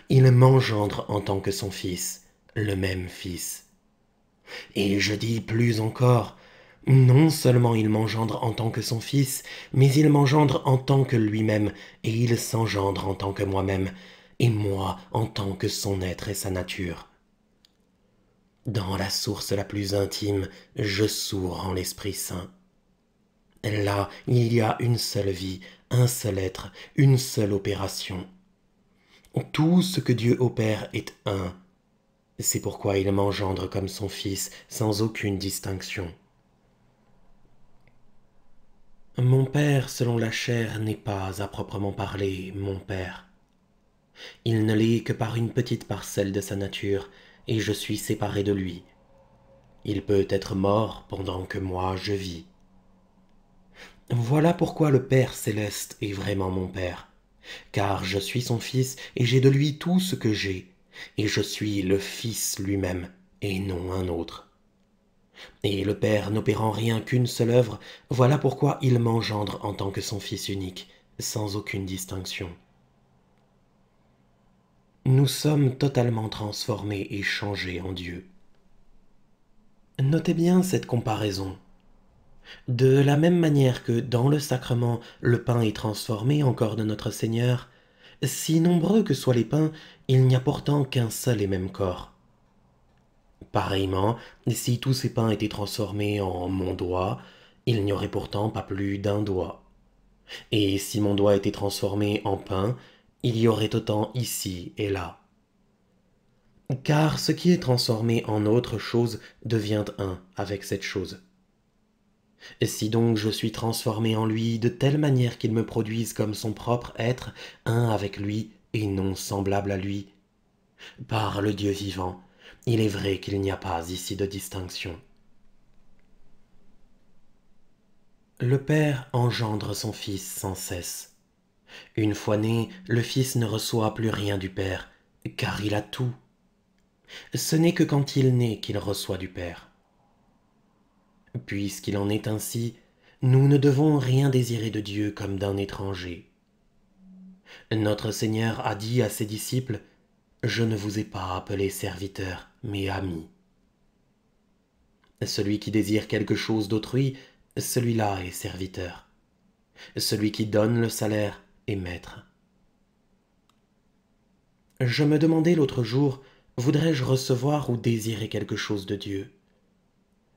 il m'engendre en tant que son Fils, le même Fils. Et je dis plus encore, non seulement il m'engendre en tant que son Fils, mais il m'engendre en tant que lui-même, et il s'engendre en tant que moi-même, et moi en tant que son être et sa nature. Dans la source la plus intime, je sourds en l'Esprit Saint. Là, il y a une seule vie, un seul être, une seule opération. Tout ce que Dieu opère est un. C'est pourquoi il m'engendre comme son Fils, sans aucune distinction. Mon Père, selon la chair, n'est pas, à proprement parler, mon Père. Il ne l'est que par une petite parcelle de sa nature, et je suis séparé de lui. Il peut être mort pendant que moi je vis. Voilà pourquoi le Père céleste est vraiment mon Père, car je suis son Fils et j'ai de lui tout ce que j'ai, et je suis le Fils lui-même, et non un autre. Et le Père n'opérant rien qu'une seule œuvre, voilà pourquoi il m'engendre en tant que son Fils unique, sans aucune distinction. Nous sommes totalement transformés et changés en Dieu. Notez bien cette comparaison. De la même manière que dans le sacrement le pain est transformé en corps de notre Seigneur, si nombreux que soient les pains, il n'y a pourtant qu'un seul et même corps. Pareillement, si tous ces pains étaient transformés en mon doigt, il n'y aurait pourtant pas plus d'un doigt. Et si mon doigt était transformé en pain, il y aurait autant ici et là. Car ce qui est transformé en autre chose devient un avec cette chose. Si donc je suis transformé en lui de telle manière qu'il me produise comme son propre être, un avec lui et non semblable à lui, par le Dieu vivant, il est vrai qu'il n'y a pas ici de distinction. Le Père engendre son Fils sans cesse. Une fois né, le Fils ne reçoit plus rien du Père, car il a tout. Ce n'est que quand il naît qu'il reçoit du Père. Puisqu'il en est ainsi, nous ne devons rien désirer de Dieu comme d'un étranger. Notre Seigneur a dit à ses disciples, « Je ne vous ai pas appelés serviteurs, mais amis. » Celui qui désire quelque chose d'autrui celui-là est serviteur. Celui qui donne le salaire est maître. Je me demandais l'autre jour, voudrais-je recevoir ou désirer quelque chose de Dieu?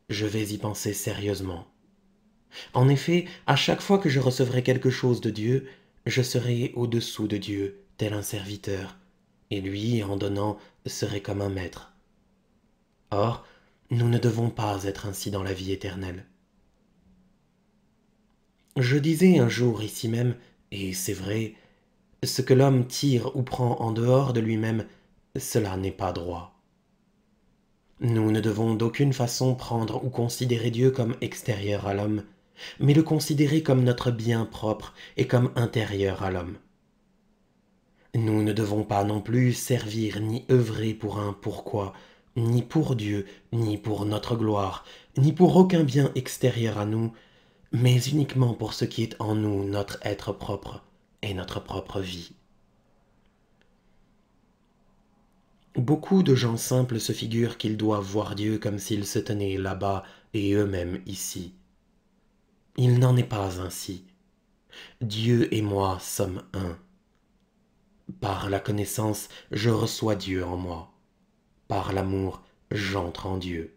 Je vais y penser sérieusement. En effet, à chaque fois que je recevrai quelque chose de Dieu, je serai au-dessous de Dieu, tel un serviteur, et lui, en donnant, serait comme un maître. Or, nous ne devons pas être ainsi dans la vie éternelle. Je disais un jour ici même, et c'est vrai, ce que l'homme tire ou prend en dehors de lui-même, cela n'est pas droit. Nous ne devons d'aucune façon prendre ou considérer Dieu comme extérieur à l'homme, mais le considérer comme notre bien propre et comme intérieur à l'homme. Nous ne devons pas non plus servir ni œuvrer pour un pourquoi, ni pour Dieu, ni pour notre gloire, ni pour aucun bien extérieur à nous, mais uniquement pour ce qui est en nous, notre être propre et notre propre vie. Beaucoup de gens simples se figurent qu'ils doivent voir Dieu comme s'il se tenait là-bas et eux-mêmes ici. Il n'en est pas ainsi. Dieu et moi sommes un. Par la connaissance, je reçois Dieu en moi. Par l'amour, j'entre en Dieu.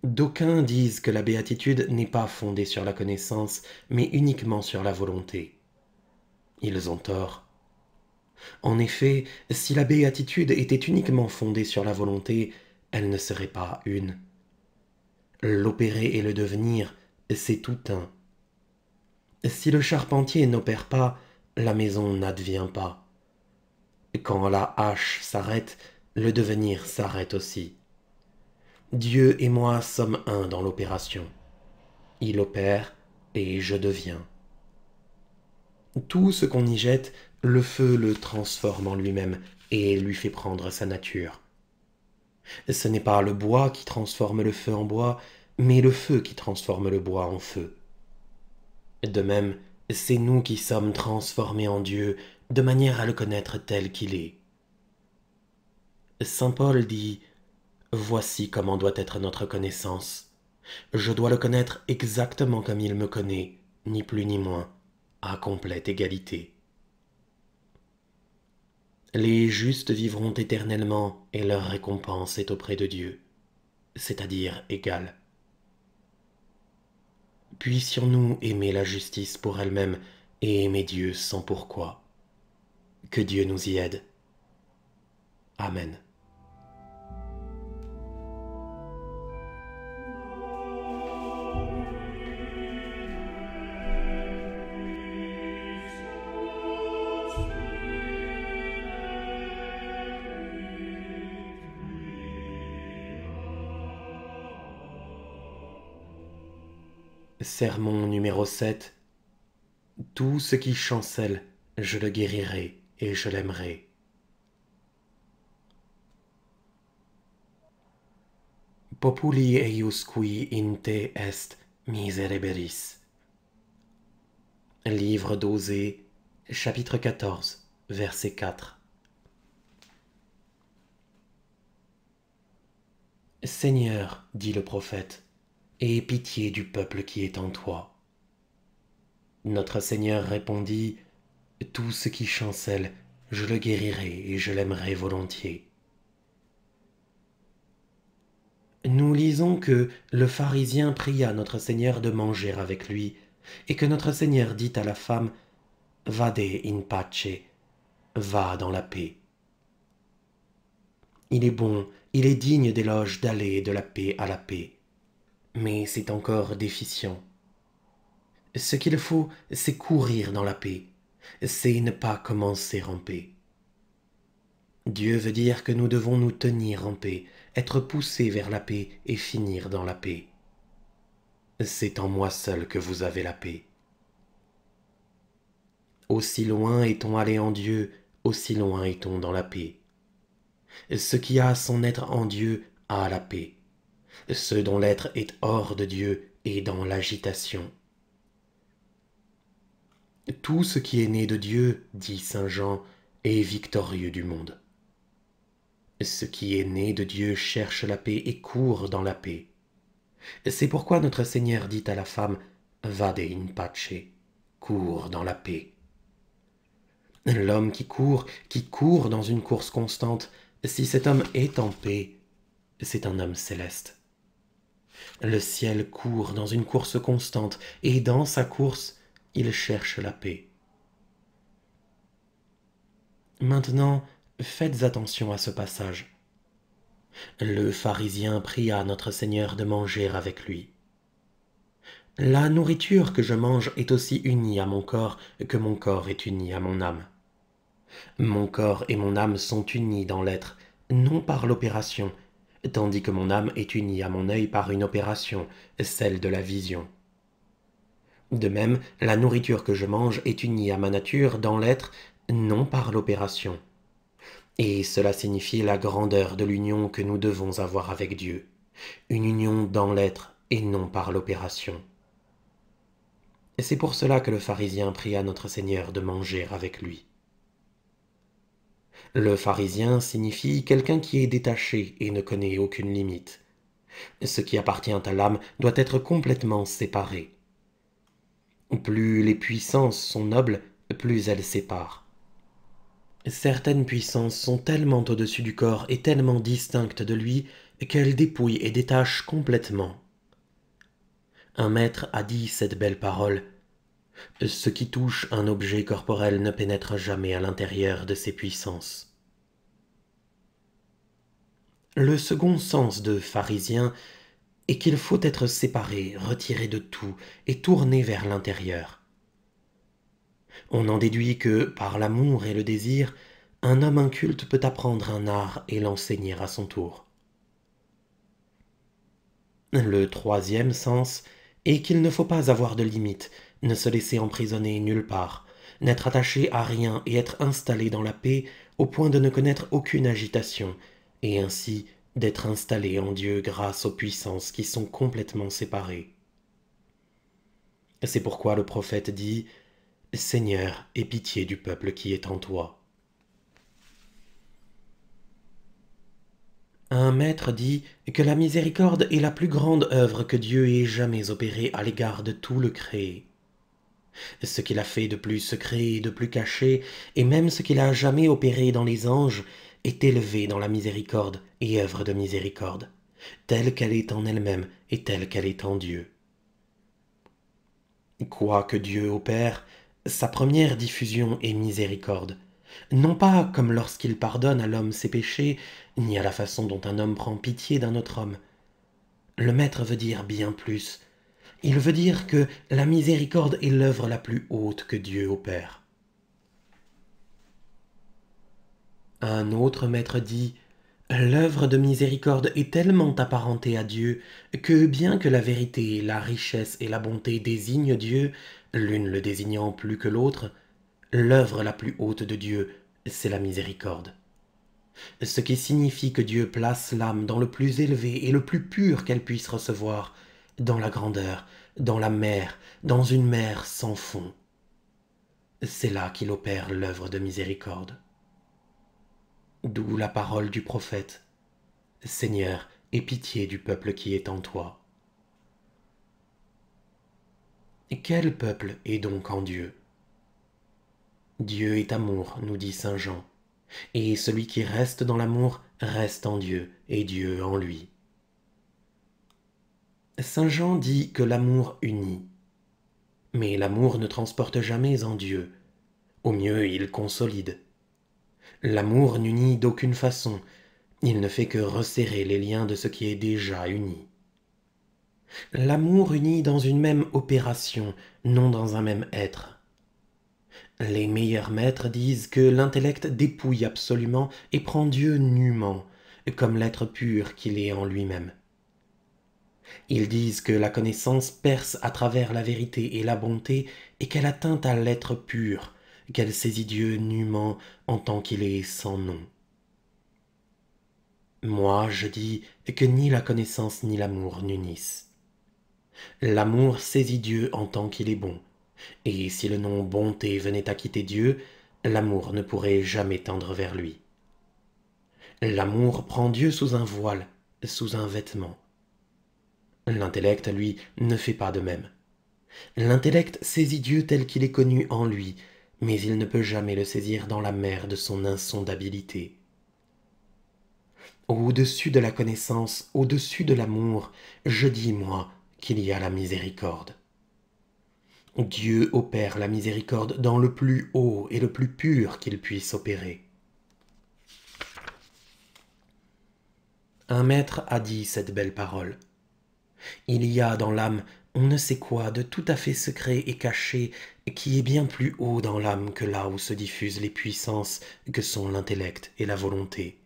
D'aucuns disent que la béatitude n'est pas fondée sur la connaissance, mais uniquement sur la volonté. Ils ont tort. En effet, si la béatitude était uniquement fondée sur la volonté, elle ne serait pas une. L'opérer et le devenir, c'est tout un. Si le charpentier n'opère pas, la maison n'advient pas. Quand la hache s'arrête, le devenir s'arrête aussi. Dieu et moi sommes un dans l'opération. Il opère et je deviens. Tout ce qu'on y jette, le feu le transforme en lui-même et lui fait prendre sa nature. Ce n'est pas le bois qui transforme le feu en bois, mais le feu qui transforme le bois en feu. De même, c'est nous qui sommes transformés en Dieu de manière à le connaître tel qu'il est. Saint Paul dit « Voici comment doit être notre connaissance. Je dois le connaître exactement comme il me connaît, ni plus ni moins, à complète égalité. » Les justes vivront éternellement et leur récompense est auprès de Dieu, c'est-à-dire égale. Puissions-nous aimer la justice pour elle-même et aimer Dieu sans pourquoi. Que Dieu nous y aide. Amen. Sermon numéro 7. Tout ce qui chancelle, je le guérirai et je l'aimerai. Populi eius qui in te est misereberis. Livre d'Osée, chapitre 14, verset 4. Seigneur, dit le prophète, aie pitié du peuple qui est en toi. Notre Seigneur répondit, tout ce qui chancelle, je le guérirai et je l'aimerai volontiers. Nous lisons que le pharisien pria notre Seigneur de manger avec lui, et que notre Seigneur dit à la femme, Vade in pace, va dans la paix. Il est bon, il est digne d'éloge d'aller de la paix à la paix, mais c'est encore déficient. Ce qu'il faut, c'est courir dans la paix, c'est ne pas commencer en paix. Dieu veut dire que nous devons nous tenir en paix, être poussés vers la paix et finir dans la paix. C'est en moi seul que vous avez la paix. Aussi loin est-on allé en Dieu, aussi loin est-on dans la paix. Ce qui a son être en Dieu a la paix. Ce dont l'être est hors de Dieu est dans l'agitation. Tout ce qui est né de Dieu, dit saint Jean, est victorieux du monde. Ce qui est né de Dieu cherche la paix et court dans la paix. C'est pourquoi notre Seigneur dit à la femme, Vade in pace, cours dans la paix. L'homme qui court dans une course constante, si cet homme est en paix, c'est un homme céleste. Le ciel court dans une course constante, et dans sa course, il cherche la paix. Maintenant, faites attention à ce passage. Le pharisien pria notre Seigneur de manger avec lui. La nourriture que je mange est aussi unie à mon corps que mon corps est uni à mon âme. Mon corps et mon âme sont unis dans l'être, non par l'opération, tandis que mon âme est unie à mon œil par une opération, celle de la vision. De même, la nourriture que je mange est unie à ma nature dans l'être, non par l'opération. Et cela signifie la grandeur de l'union que nous devons avoir avec Dieu, une union dans l'être et non par l'opération. Et c'est pour cela que le pharisien pria notre Seigneur de manger avec lui. Le pharisien signifie quelqu'un qui est détaché et ne connaît aucune limite. Ce qui appartient à l'âme doit être complètement séparé. Plus les puissances sont nobles, plus elles séparent. Certaines puissances sont tellement au-dessus du corps et tellement distinctes de lui qu'elles dépouillent et détachent complètement. Un maître a dit cette belle parole. Ce qui touche un objet corporel ne pénètre jamais à l'intérieur de ses puissances. Le second sens de pharisien est qu'il faut être séparé, retiré de tout et tourné vers l'intérieur. On en déduit que, par l'amour et le désir, un homme inculte peut apprendre un art et l'enseigner à son tour. Le troisième sens est qu'il ne faut pas avoir de limites, ne se laisser emprisonner nulle part, n'être attaché à rien et être installé dans la paix au point de ne connaître aucune agitation, et ainsi d'être installé en Dieu grâce aux puissances qui sont complètement séparées. C'est pourquoi le prophète dit « Seigneur, aie pitié du peuple qui est en toi ». Un maître dit que la miséricorde est la plus grande œuvre que Dieu ait jamais opérée à l'égard de tout le créé. Ce qu'il a fait de plus secret et de plus caché, et même ce qu'il a jamais opéré dans les anges, est élevé dans la miséricorde et œuvre de miséricorde, telle qu'elle est en elle-même et telle qu'elle est en Dieu. Quoi que Dieu opère, sa première diffusion est miséricorde, non pas comme lorsqu'il pardonne à l'homme ses péchés, ni à la façon dont un homme prend pitié d'un autre homme. Le Maître veut dire bien plus. Il veut dire que la miséricorde est l'œuvre la plus haute que Dieu opère. Un autre maître dit « L'œuvre de miséricorde est tellement apparentée à Dieu que bien que la vérité, la richesse et la bonté désignent Dieu, l'une le désignant plus que l'autre, l'œuvre la plus haute de Dieu, c'est la miséricorde. Ce qui signifie que Dieu place l'âme dans le plus élevé et le plus pur qu'elle puisse recevoir, dans la grandeur, dans la mer, dans une mer sans fond. C'est là qu'il opère l'œuvre de miséricorde. D'où la parole du prophète. Seigneur, aie pitié du peuple qui est en toi. Quel peuple est donc en Dieu? Dieu est amour, nous dit saint Jean, et celui qui reste dans l'amour reste en Dieu, et Dieu en lui. Saint Jean dit que l'amour unit, mais l'amour ne transporte jamais en Dieu, au mieux il consolide. L'amour n'unit d'aucune façon, il ne fait que resserrer les liens de ce qui est déjà uni. L'amour unit dans une même opération, non dans un même être. Les meilleurs maîtres disent que l'intellect dépouille absolument et prend Dieu nûment, comme l'être pur qu'il est en lui-même. Ils disent que la connaissance perce à travers la vérité et la bonté et qu'elle atteint à l'être pur, qu'elle saisit Dieu nûment en tant qu'il est sans nom. Moi, je dis que ni la connaissance ni l'amour n'unissent. L'amour saisit Dieu en tant qu'il est bon, et si le nom bonté venait à quitter Dieu, l'amour ne pourrait jamais tendre vers lui. L'amour prend Dieu sous un voile, sous un vêtement. L'intellect, lui, ne fait pas de même. L'intellect saisit Dieu tel qu'il est connu en lui, mais il ne peut jamais le saisir dans la mer de son insondabilité. Au-dessus de la connaissance, au-dessus de l'amour, je dis, moi, qu'il y a la miséricorde. Dieu opère la miséricorde dans le plus haut et le plus pur qu'il puisse opérer. Un maître a dit cette belle parole. Il y a dans l'âme on ne sait quoi de tout à fait secret et caché qui est bien plus haut dans l'âme que là où se diffusent les puissances que sont l'intellect et la volonté.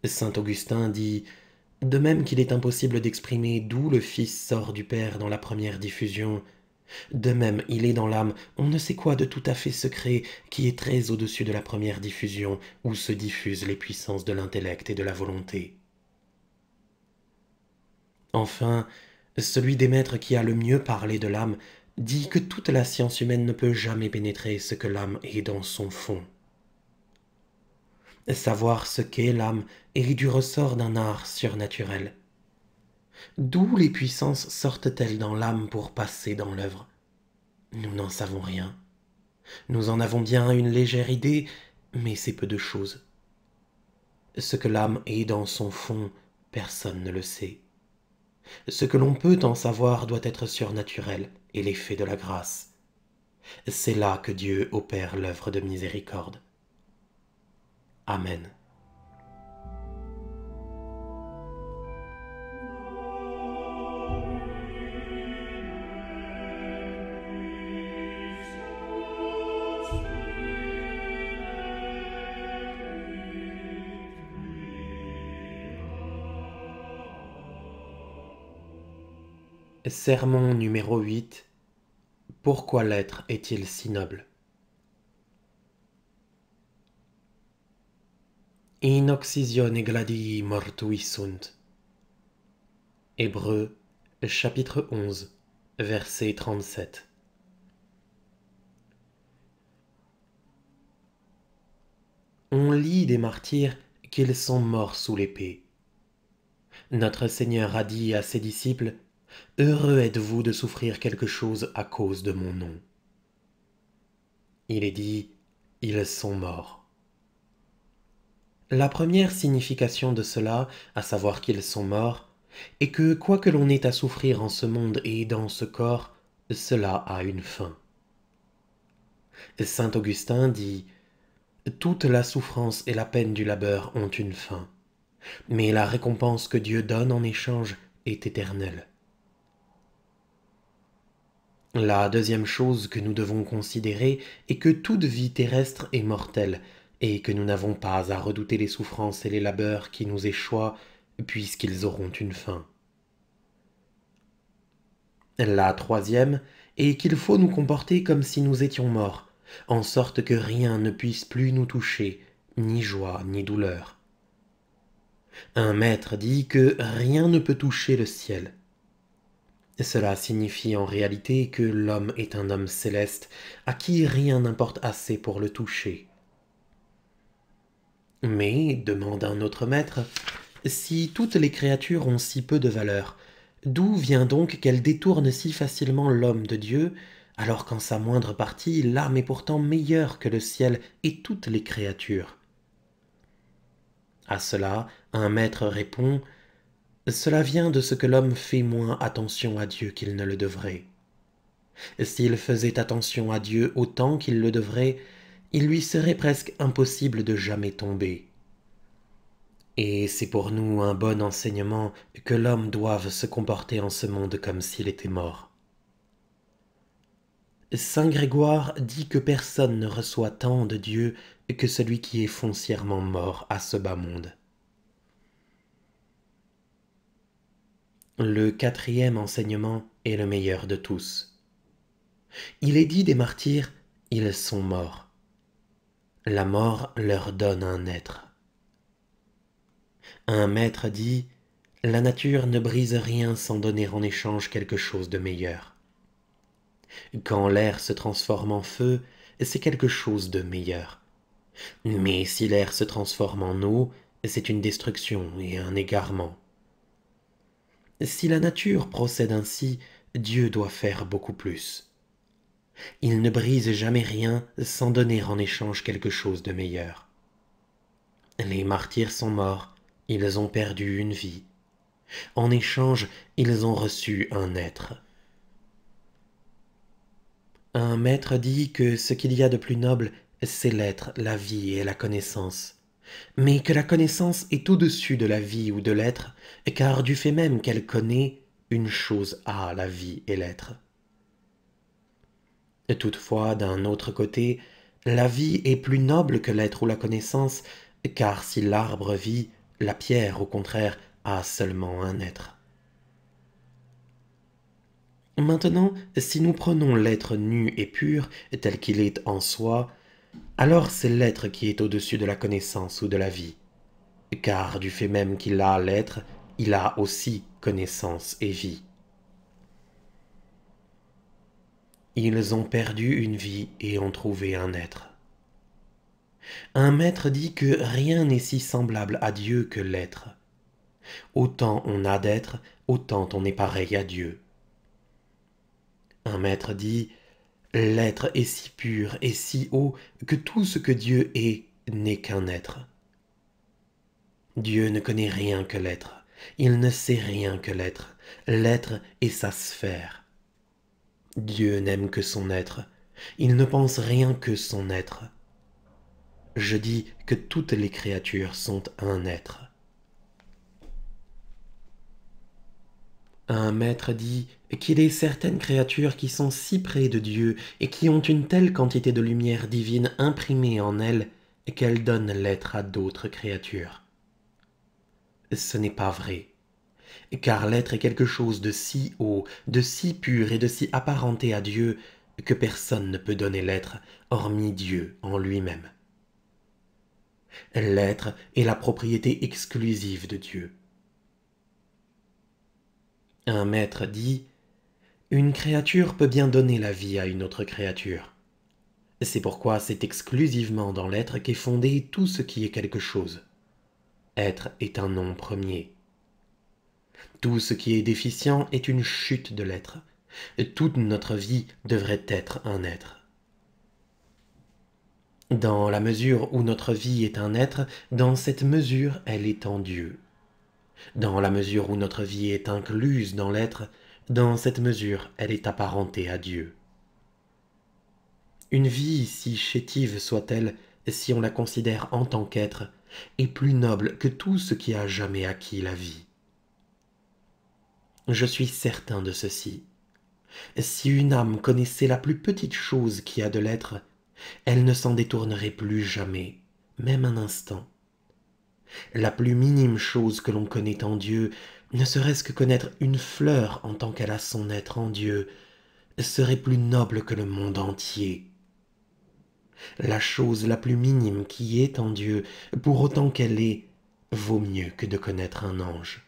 Saint Augustin dit « De même qu'il est impossible d'exprimer d'où le Fils sort du Père dans la première diffusion, de même il est dans l'âme on ne sait quoi de tout à fait secret qui est très au-dessus de la première diffusion où se diffusent les puissances de l'intellect et de la volonté. » Enfin, celui des maîtres qui a le mieux parlé de l'âme dit que toute la science humaine ne peut jamais pénétrer ce que l'âme est dans son fond. Savoir ce qu'est l'âme est du ressort d'un art surnaturel. D'où les puissances sortent-elles dans l'âme pour passer dans l'œuvre? Nous n'en savons rien. Nous en avons bien une légère idée, mais c'est peu de chose. Ce que l'âme est dans son fond, personne ne le sait. Ce que l'on peut en savoir doit être surnaturel et l'effet de la grâce. C'est là que Dieu opère l'œuvre de miséricorde. Amen. Sermon numéro 8. Pourquoi l'être est-il si noble? In occisione gladii mortui sunt. Hébreux, chapitre 11, verset 37. On lit des martyrs qu'ils sont morts sous l'épée. Notre Seigneur a dit à ses disciples « Heureux êtes-vous de souffrir quelque chose à cause de mon nom. » Il est dit « Ils sont morts. » La première signification de cela, à savoir qu'ils sont morts, est que quoi que l'on ait à souffrir en ce monde et dans ce corps, cela a une fin. Saint Augustin dit « Toute la souffrance et la peine du labeur ont une fin, mais la récompense que Dieu donne en échange est éternelle. » La deuxième chose que nous devons considérer est que toute vie terrestre est mortelle et que nous n'avons pas à redouter les souffrances et les labeurs qui nous échoient puisqu'ils auront une fin. La troisième est qu'il faut nous comporter comme si nous étions morts, en sorte que rien ne puisse plus nous toucher, ni joie ni douleur. Un maître dit que rien ne peut toucher le ciel. Cela signifie en réalité que l'homme est un homme céleste à qui rien n'importe assez pour le toucher. Mais, demande un autre maître, si toutes les créatures ont si peu de valeur, d'où vient donc qu'elles détournent si facilement l'homme de Dieu, alors qu'en sa moindre partie l'âme est pourtant meilleure que le ciel et toutes les créatures? À cela, un maître répond « Cela vient de ce que l'homme fait moins attention à Dieu qu'il ne le devrait. S'il faisait attention à Dieu autant qu'il le devrait, il lui serait presque impossible de jamais tomber. Et c'est pour nous un bon enseignement que l'homme doive se comporter en ce monde comme s'il était mort. » Saint Grégoire dit que personne ne reçoit tant de Dieu que celui qui est foncièrement mort à ce bas monde. Le quatrième enseignement est le meilleur de tous. Il est dit des martyrs, ils sont morts. La mort leur donne un être. Un maître dit, la nature ne brise rien sans donner en échange quelque chose de meilleur. Quand l'air se transforme en feu, c'est quelque chose de meilleur. Mais si l'air se transforme en eau, c'est une destruction et un égarement. Si la nature procède ainsi, Dieu doit faire beaucoup plus. Il ne brise jamais rien sans donner en échange quelque chose de meilleur. Les martyrs sont morts, ils ont perdu une vie. En échange, ils ont reçu un être. Un maître dit que ce qu'il y a de plus noble, c'est l'être, la vie et la connaissance, mais que la connaissance est au-dessus de la vie ou de l'être, car du fait même qu'elle connaît, une chose a la vie et l'être. Toutefois, d'un autre côté, la vie est plus noble que l'être ou la connaissance, car si l'arbre vit, la pierre, au contraire, a seulement un être. Maintenant, si nous prenons l'être nu et pur, tel qu'il est en soi, alors c'est l'être qui est au-dessus de la connaissance ou de la vie, car du fait même qu'il a l'être, il a aussi connaissance et vie. Ils ont perdu une vie et ont trouvé un être. Un maître dit que rien n'est si semblable à Dieu que l'être. Autant on a d'être, autant on est pareil à Dieu. Un maître dit, l'être est si pur et si haut que tout ce que Dieu est n'est qu'un être. Dieu ne connaît rien que l'être, il ne sait rien que l'être, l'être est sa sphère. Dieu n'aime que son être, il ne pense rien que son être. Je dis que toutes les créatures sont un être. Un maître dit qu'il est certaines créatures qui sont si près de Dieu et qui ont une telle quantité de lumière divine imprimée en elles qu'elles donnent l'être à d'autres créatures. Ce n'est pas vrai, car l'être est quelque chose de si haut, de si pur et de si apparenté à Dieu que personne ne peut donner l'être hormis Dieu en lui-même. L'être est la propriété exclusive de Dieu. Un maître dit, une créature peut bien donner la vie à une autre créature. C'est pourquoi c'est exclusivement dans l'être qu'est fondé tout ce qui est quelque chose. Être est un nom premier. Tout ce qui est déficient est une chute de l'être. Toute notre vie devrait être un être. Dans la mesure où notre vie est un être, dans cette mesure elle est en Dieu. Dans la mesure où notre vie est incluse dans l'être, dans cette mesure elle est apparentée à Dieu. Une vie, si chétive soit-elle, si on la considère en tant qu'être, est plus noble que tout ce qui a jamais acquis la vie. Je suis certain de ceci. Si une âme connaissait la plus petite chose qui a de l'être, elle ne s'en détournerait plus jamais, même un instant. La plus minime chose que l'on connaît en Dieu, ne serait-ce que connaître une fleur en tant qu'elle a son être en Dieu, serait plus noble que le monde entier. La chose la plus minime qui est en Dieu, pour autant qu'elle est, vaut mieux que de connaître un ange.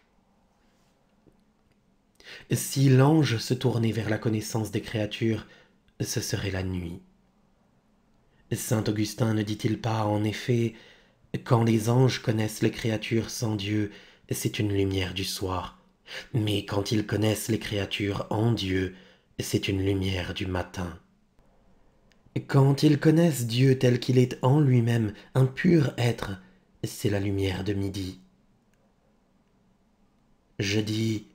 Si l'ange se tournait vers la connaissance des créatures, ce serait la nuit. Saint Augustin ne dit-il pas, en effet, quand les anges connaissent les créatures sans Dieu, c'est une lumière du soir, mais quand ils connaissent les créatures en Dieu, c'est une lumière du matin. Quand ils connaissent Dieu tel qu'il est en lui-même, un pur être, c'est la lumière de midi. Je dis,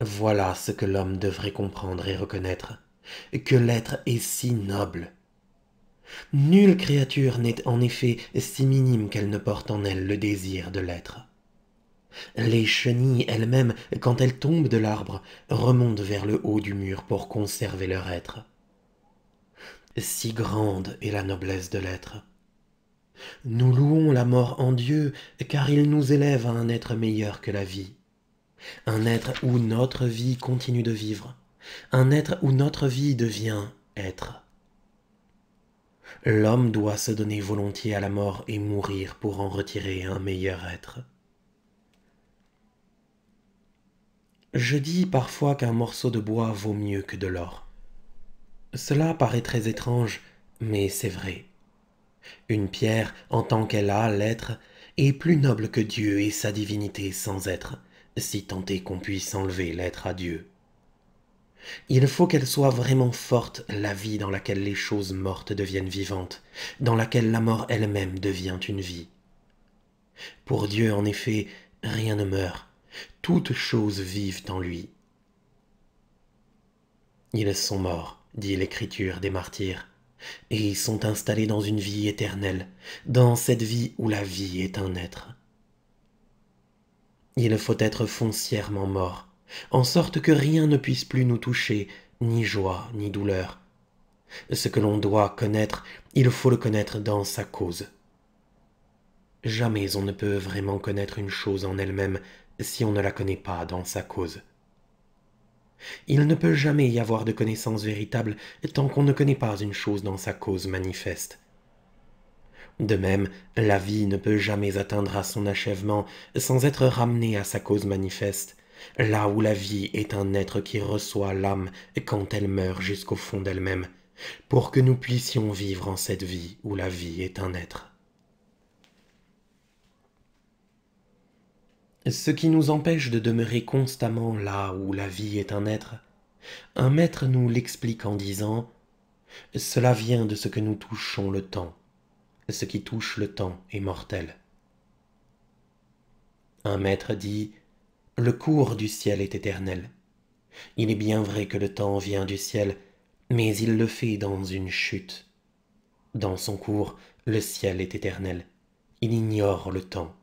voilà ce que l'homme devrait comprendre et reconnaître, que l'être est si noble. Nulle créature n'est en effet si minime qu'elle ne porte en elle le désir de l'être. Les chenilles elles-mêmes, quand elles tombent de l'arbre, remontent vers le haut du mur pour conserver leur être. Si grande est la noblesse de l'être. Nous louons la mort en Dieu, car il nous élève à un être meilleur que la vie. Un être où notre vie continue de vivre. Un être où notre vie devient être. L'homme doit se donner volontiers à la mort et mourir pour en retirer un meilleur être. Je dis parfois qu'un morceau de bois vaut mieux que de l'or. Cela paraît très étrange, mais c'est vrai. Une pierre, en tant qu'elle a l'être, est plus noble que Dieu et sa divinité sans être, si tant est qu'on puisse enlever l'être à Dieu. Il faut qu'elle soit vraiment forte, la vie dans laquelle les choses mortes deviennent vivantes, dans laquelle la mort elle-même devient une vie. Pour Dieu, en effet, rien ne meurt, toutes choses vivent en lui. Ils sont morts, dit l'Écriture des martyrs, et ils sont installés dans une vie éternelle, dans cette vie où la vie est un être. Il faut être foncièrement mort, en sorte que rien ne puisse plus nous toucher, ni joie, ni douleur. Ce que l'on doit connaître, il faut le connaître dans sa cause. Jamais on ne peut vraiment connaître une chose en elle-même si on ne la connaît pas dans sa cause. Il ne peut jamais y avoir de connaissance véritable tant qu'on ne connaît pas une chose dans sa cause manifeste. De même, la vie ne peut jamais atteindre à son achèvement sans être ramenée à sa cause manifeste, là où la vie est un être qui reçoit l'âme quand elle meurt jusqu'au fond d'elle-même, pour que nous puissions vivre en cette vie où la vie est un être. Ce qui nous empêche de demeurer constamment là où la vie est un être, un maître nous l'explique en disant « Cela vient de ce que nous touchons le temps. Ce qui touche le temps est mortel. » Un maître dit « Le cours du ciel est éternel. Il est bien vrai que le temps vient du ciel, mais il le fait dans une chute. Dans son cours, le ciel est éternel. Il ignore le temps.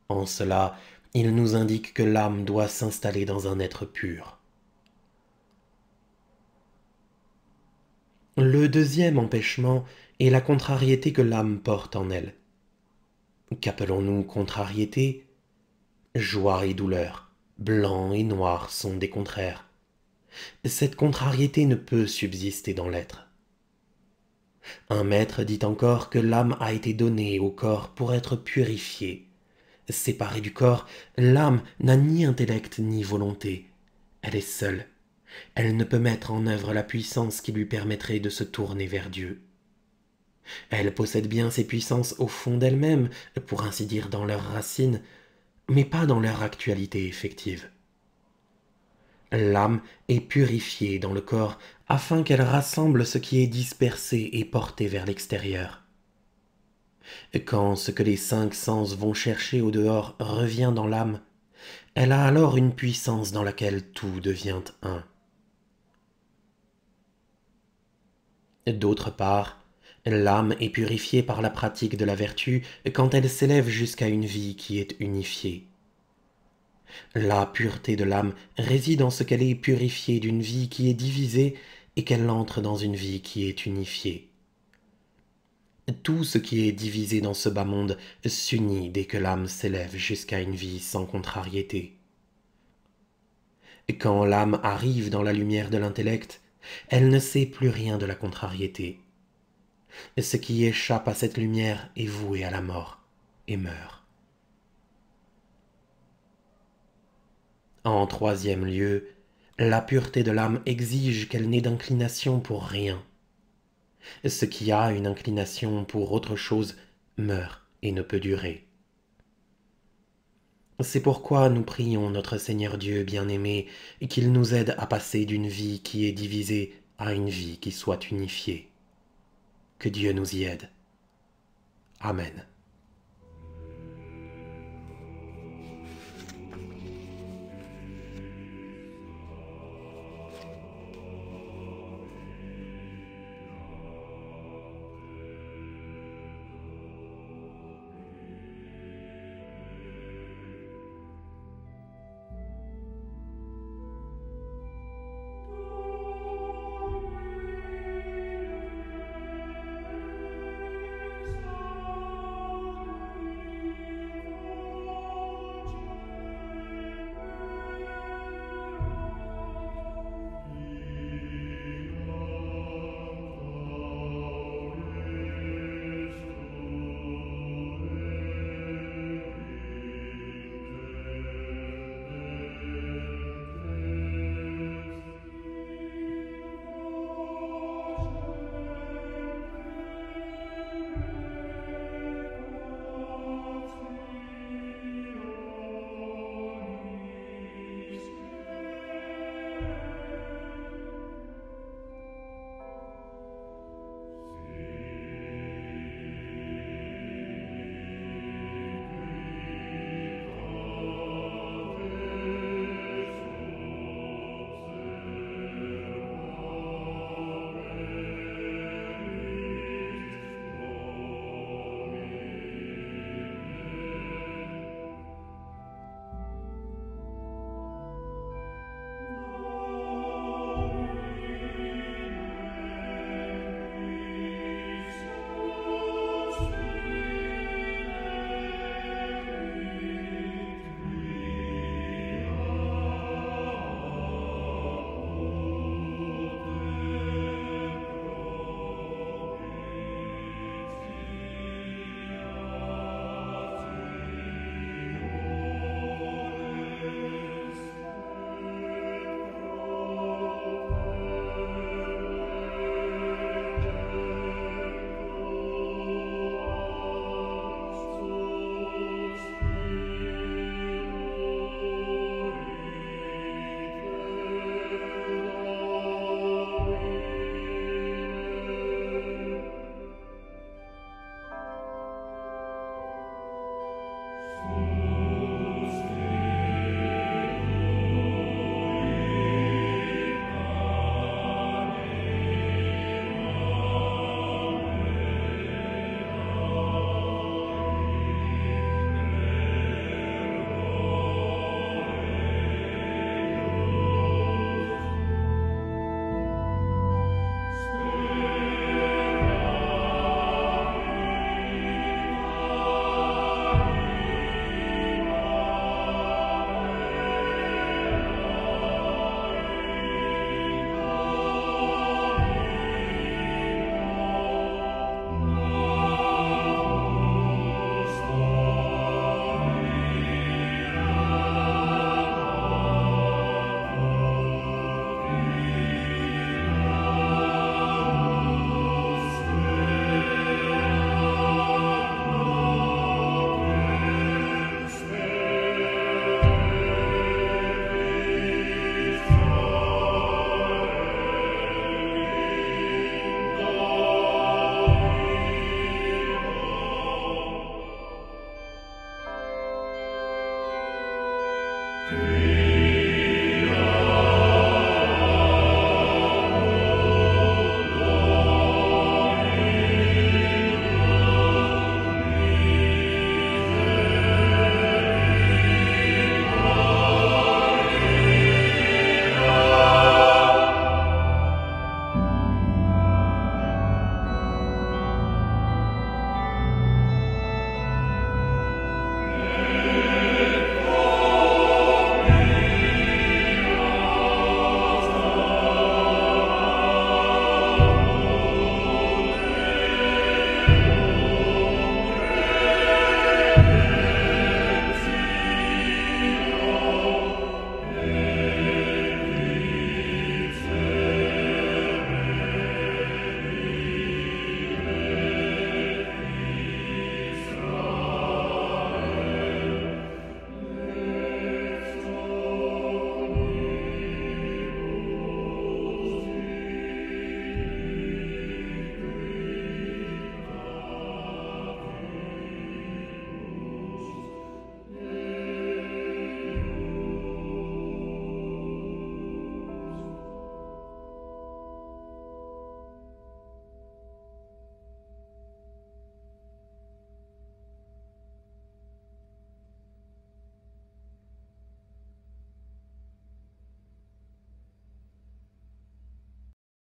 En cela, il nous indique que l'âme doit s'installer dans un être pur. » Le deuxième empêchement est la contrariété que l'âme porte en elle. Qu'appelons-nous contrariété? Joie et douleur, blanc et noir sont des contraires. Cette contrariété ne peut subsister dans l'être. Un maître dit encore que l'âme a été donnée au corps pour être purifiée. Séparée du corps, l'âme n'a ni intellect ni volonté. Elle est seule. Elle ne peut mettre en œuvre la puissance qui lui permettrait de se tourner vers Dieu. Elle possède bien ces puissances au fond d'elle-même, pour ainsi dire dans leurs racines, mais pas dans leur actualité effective. L'âme est purifiée dans le corps afin qu'elle rassemble ce qui est dispersé et porté vers l'extérieur. Quand ce que les 5 sens vont chercher au dehors revient dans l'âme, elle a alors une puissance dans laquelle tout devient un. D'autre part, l'âme est purifiée par la pratique de la vertu quand elle s'élève jusqu'à une vie qui est unifiée. La pureté de l'âme réside en ce qu'elle est purifiée d'une vie qui est divisée et qu'elle entre dans une vie qui est unifiée. Tout ce qui est divisé dans ce bas monde s'unit dès que l'âme s'élève jusqu'à une vie sans contrariété. Quand l'âme arrive dans la lumière de l'intellect, elle ne sait plus rien de la contrariété. Ce qui échappe à cette lumière est voué à la mort et meurt. En troisième lieu, la pureté de l'âme exige qu'elle n'ait d'inclination pour rien. Ce qui a une inclination pour autre chose meurt et ne peut durer. C'est pourquoi nous prions notre Seigneur Dieu bien-aimé qu'il nous aide à passer d'une vie qui est divisée à une vie qui soit unifiée. Que Dieu nous y aide. Amen.